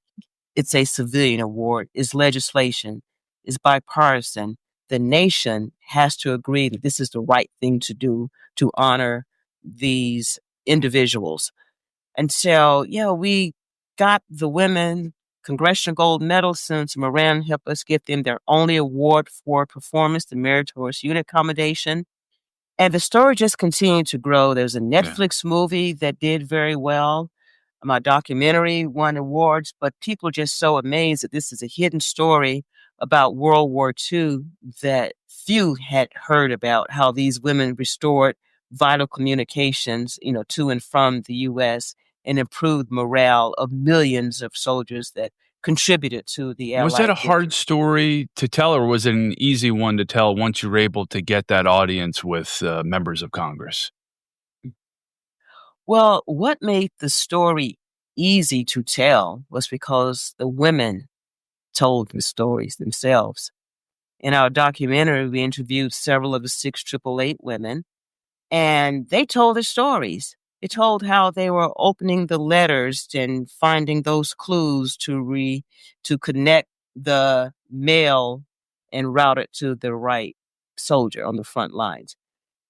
It's a civilian award. It's legislation. It's bipartisan. The nation has to agree that this is the right thing to do to honor these individuals. And so, we got the women Congressional Gold Medal. Senator Moran helped us get them their only award for performance, the Meritorious Unit Commendation. And the story just continued to grow. There's a Netflix movie that did very well. My documentary won awards, but people are just so amazed that this is a hidden story about World War II that few had heard about, how these women restored vital communications, to and from the U.S. and improved morale of millions of soldiers that contributed to the Allied Was that a victory. hard story to tell, or was it an easy one to tell once you were able to get that audience with members of Congress? Well, what made the story easy to tell was because the women told the stories themselves. In our documentary, we interviewed several of the 6888 women, and they told their stories. They told how they were opening the letters and finding those clues to connect the mail and route it to the right soldier on the front lines.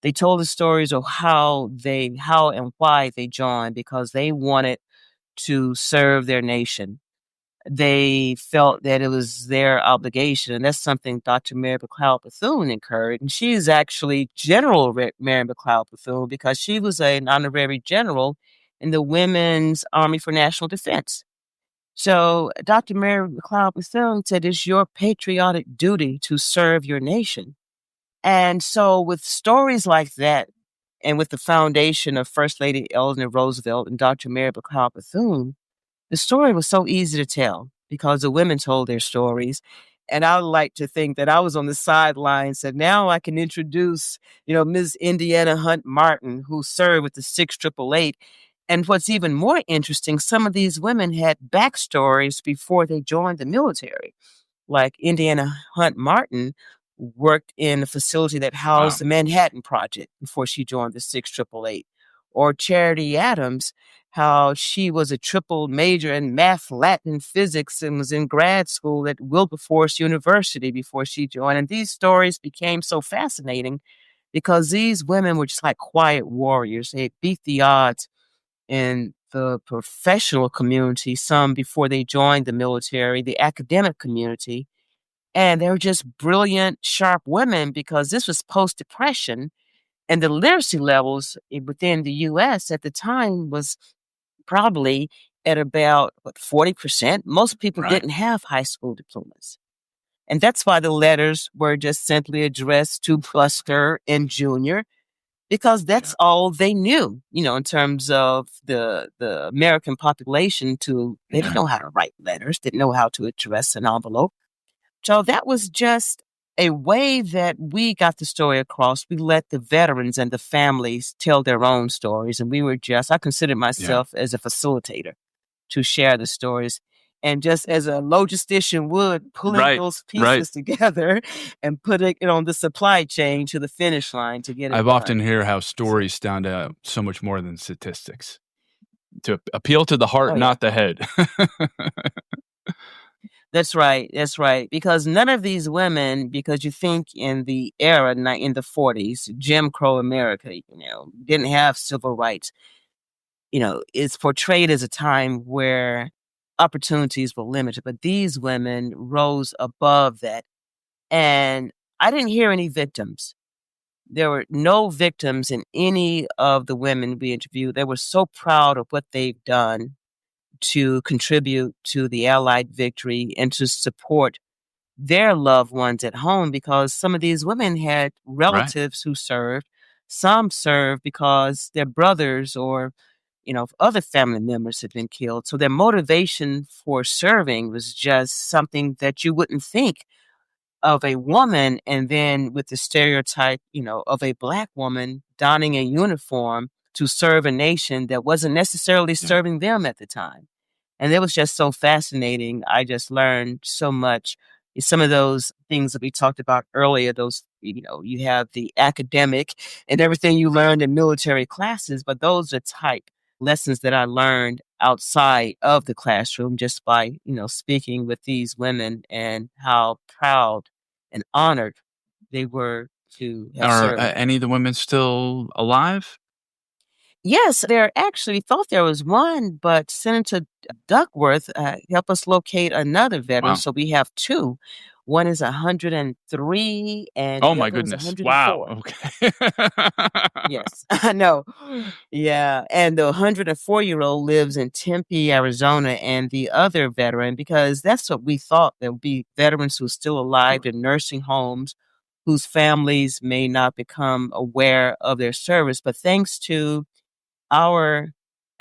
They told the stories of how and why they joined, because they wanted to serve their nation. They felt that it was their obligation, and that's something Dr. Mary McLeod Bethune encouraged. And she is actually General Mary McLeod Bethune because she was an honorary general in the Women's Army for National Defense. So Dr. Mary McLeod Bethune said, it's your patriotic duty to serve your nation. And so with stories like that, and with the foundation of First Lady Eleanor Roosevelt and Dr. Mary McLeod Bethune, the story was so easy to tell because the women told their stories. And I like to think that I was on the sidelines, and now I can introduce, Ms. Indiana Hunt Martin, who served with the 6888. And what's even more interesting, some of these women had backstories before they joined the military. Like Indiana Hunt Martin worked in a facility that housed the Manhattan Project before she joined the 6888. Or Charity Adams how she was a triple major in math, Latin, physics, and was in grad school at Wilberforce University before she joined. And these stories became so fascinating because these women were just like quiet warriors. They beat the odds in the professional community, some before they joined the military, the academic community. And they were just brilliant, sharp women because this was post-Depression. And the literacy levels within the U.S. at the time was probably at about 40%. Most people Right. didn't have high school diplomas. And that's why the letters were just simply addressed to Buster and Junior, because that's all they knew, in terms of the American population. They didn't know how to write letters, didn't know how to address an envelope. So that was just a way that we got the story across. We let the veterans and the families tell their own stories. And I considered myself as a facilitator to share the stories. And just as a logistician would, pulling those pieces together and putting it on the supply chain to the finish line to get it I've done. often hear how stories stand out so much more than statistics. To appeal to the heart, not the head. That's right. That's right. Because none of these women, because you think in the era, in the 40s, Jim Crow America, didn't have civil rights, is portrayed as a time where opportunities were limited. But these women rose above that. And I didn't hear any victims. There were no victims in any of the women we interviewed. They were so proud of what they've done to contribute to the Allied victory and to support their loved ones at home, because some of these women had relatives who served. Some served because their brothers or, other family members had been killed. So their motivation for serving was just something that you wouldn't think of a woman. And then with the stereotype, of a Black woman donning a uniform to serve a nation that wasn't necessarily serving them at the time. And it was just so fascinating. I just learned so much. Some of those things that we talked about earlier, those, you have the academic and everything you learned in military classes, but those are type lessons that I learned outside of the classroom just by, speaking with these women and how proud and honored they were to have Are served. any of the women still alive? Yes, there actually thought there was one, but Senator Duckworth helped us locate another veteran. Wow. So we have two. One is 103 and Oh the my other is goodness. 104. Wow. Okay. Yes, I know. Yeah. And the 104-year-old lives in Tempe, Arizona, and the other veteran, because that's what we thought, there would be veterans who are still alive in nursing homes whose families may not become aware of their service. But thanks to our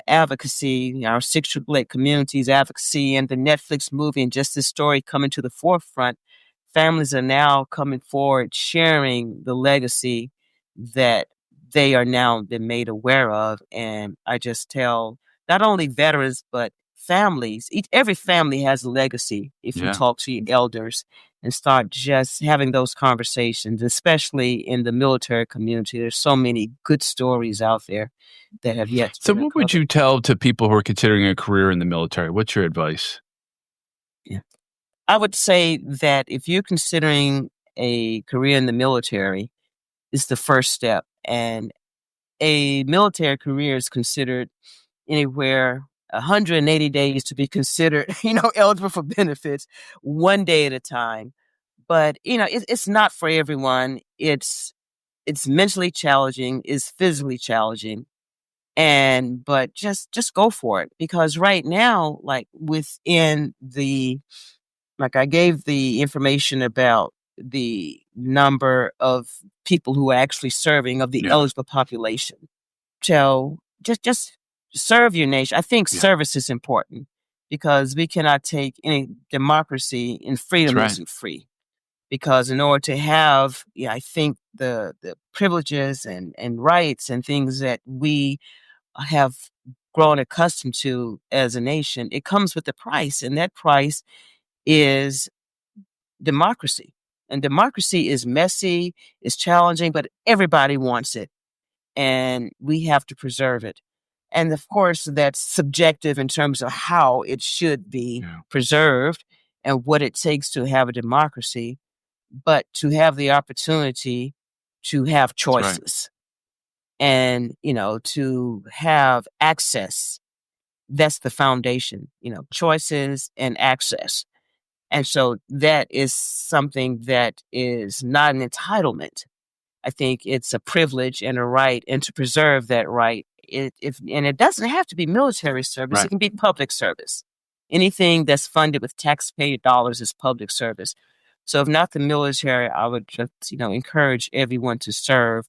advocacy, our 688 communities advocacy, and the Netflix movie, and just this story coming to the forefront, families are now coming forward, sharing the legacy that they are now been made aware of. And I just tell not only veterans, but families, every family has a legacy if you talk to your elders and start just having those conversations, especially in the military community. There's so many good stories out there that have yet to So be what would you tell to people who are considering a career in the military? What's your advice? Yeah. I would say that if you're considering a career in the military, it's the first step. And a military career is considered anywhere 180 days to be considered, eligible for benefits, one day at a time. But, it's not for everyone. It's mentally challenging, it's physically challenging. But just go for it, because right now, like I gave the information about the number of people who are actually serving of the eligible population. So just serve your nation. I think service is important, because we cannot take any democracy and freedom isn't free. Because in order to have, I think the privileges and rights and things that we have grown accustomed to as a nation, it comes with a price, and that price is democracy. And democracy is messy, it's challenging, but everybody wants it, and we have to preserve it. And of course, that's subjective in terms of how it should be preserved and what it takes to have a democracy, but to have the opportunity to have choices and, to have access. That's the foundation, choices and access. And so that is something that is not an entitlement. I think it's a privilege and a right, and to preserve that right, and it doesn't have to be military service. Right. It can be public service. Anything that's funded with taxpayer dollars is public service. So if not the military, I would just, encourage everyone to serve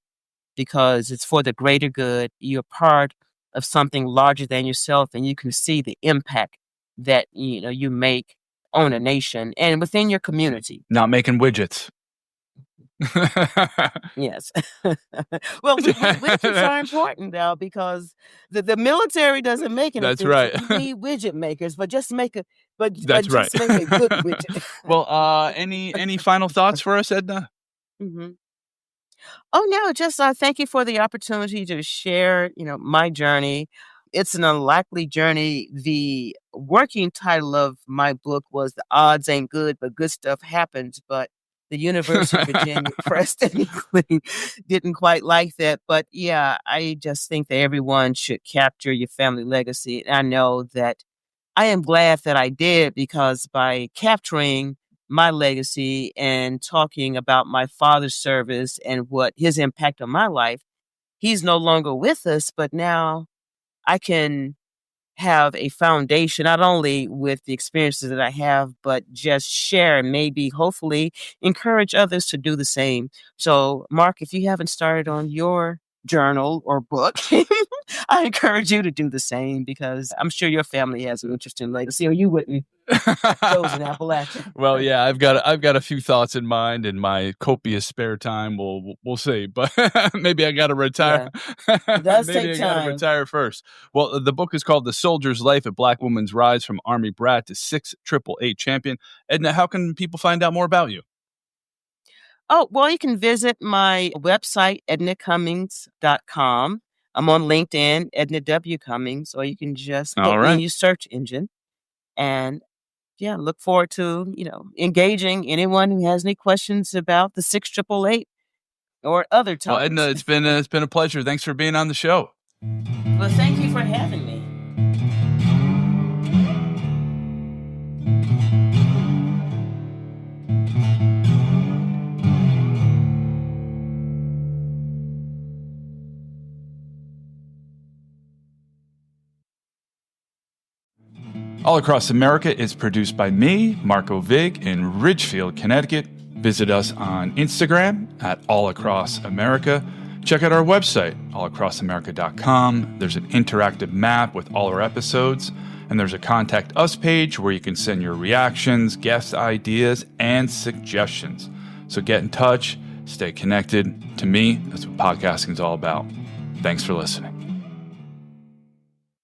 because it's for the greater good. You're part of something larger than yourself, and you can see the impact that, you make on a nation and within your community. Not making widgets. Yes. Well, widgets are important now because the military doesn't make anything. That's right. So you need widget makers, but just make a That's right. just make a good widget. Well, any final thoughts for us, Edna? Mm-hmm. Oh, no, just thank you for the opportunity to share, my journey. It's an unlikely journey. The working title of my book was The Odds Ain't Good, but Good Stuff Happens. But the University of Virginia Press didn't quite like that. But yeah, I just think that everyone should capture your family legacy. And I know that I am glad that I did, because by capturing my legacy and talking about my father's service and what his impact on my life, he's no longer with us, but now I can have a foundation, not only with the experiences that I have, but just share and maybe hopefully encourage others to do the same. So, Mark, if you haven't started on your journal or book, I encourage you to do the same, because I'm sure your family has an interesting legacy, or you wouldn't chosen Appalachia. Well, yeah, I've got a few thoughts in mind in my copious spare time. We'll see, but maybe I got to retire. Yeah. It does maybe take I got to time. retire first. Well, the book is called "The Soldier's Life: A Black Woman's Rise from Army Brat to 688 Champion." Edna, how can people find out more about you? Oh, well, you can visit my website, ednacummings.com. I'm on LinkedIn, Edna W. Cummings, or you can just put me in your search engine. And yeah, look forward to, engaging anyone who has any questions about the 6888 or other topics. Well, Edna, it's been a pleasure. Thanks for being on the show. Well, thank you for having me. All Across America is produced by me, Marco Vig, in Ridgefield, Connecticut. Visit us on Instagram at All Across America. Check out our website, allacrossamerica.com. There's an interactive map with all our episodes, and there's a Contact Us page where you can send your reactions, guest ideas, and suggestions. So get in touch, stay connected. To me, that's what podcasting is all about. Thanks for listening.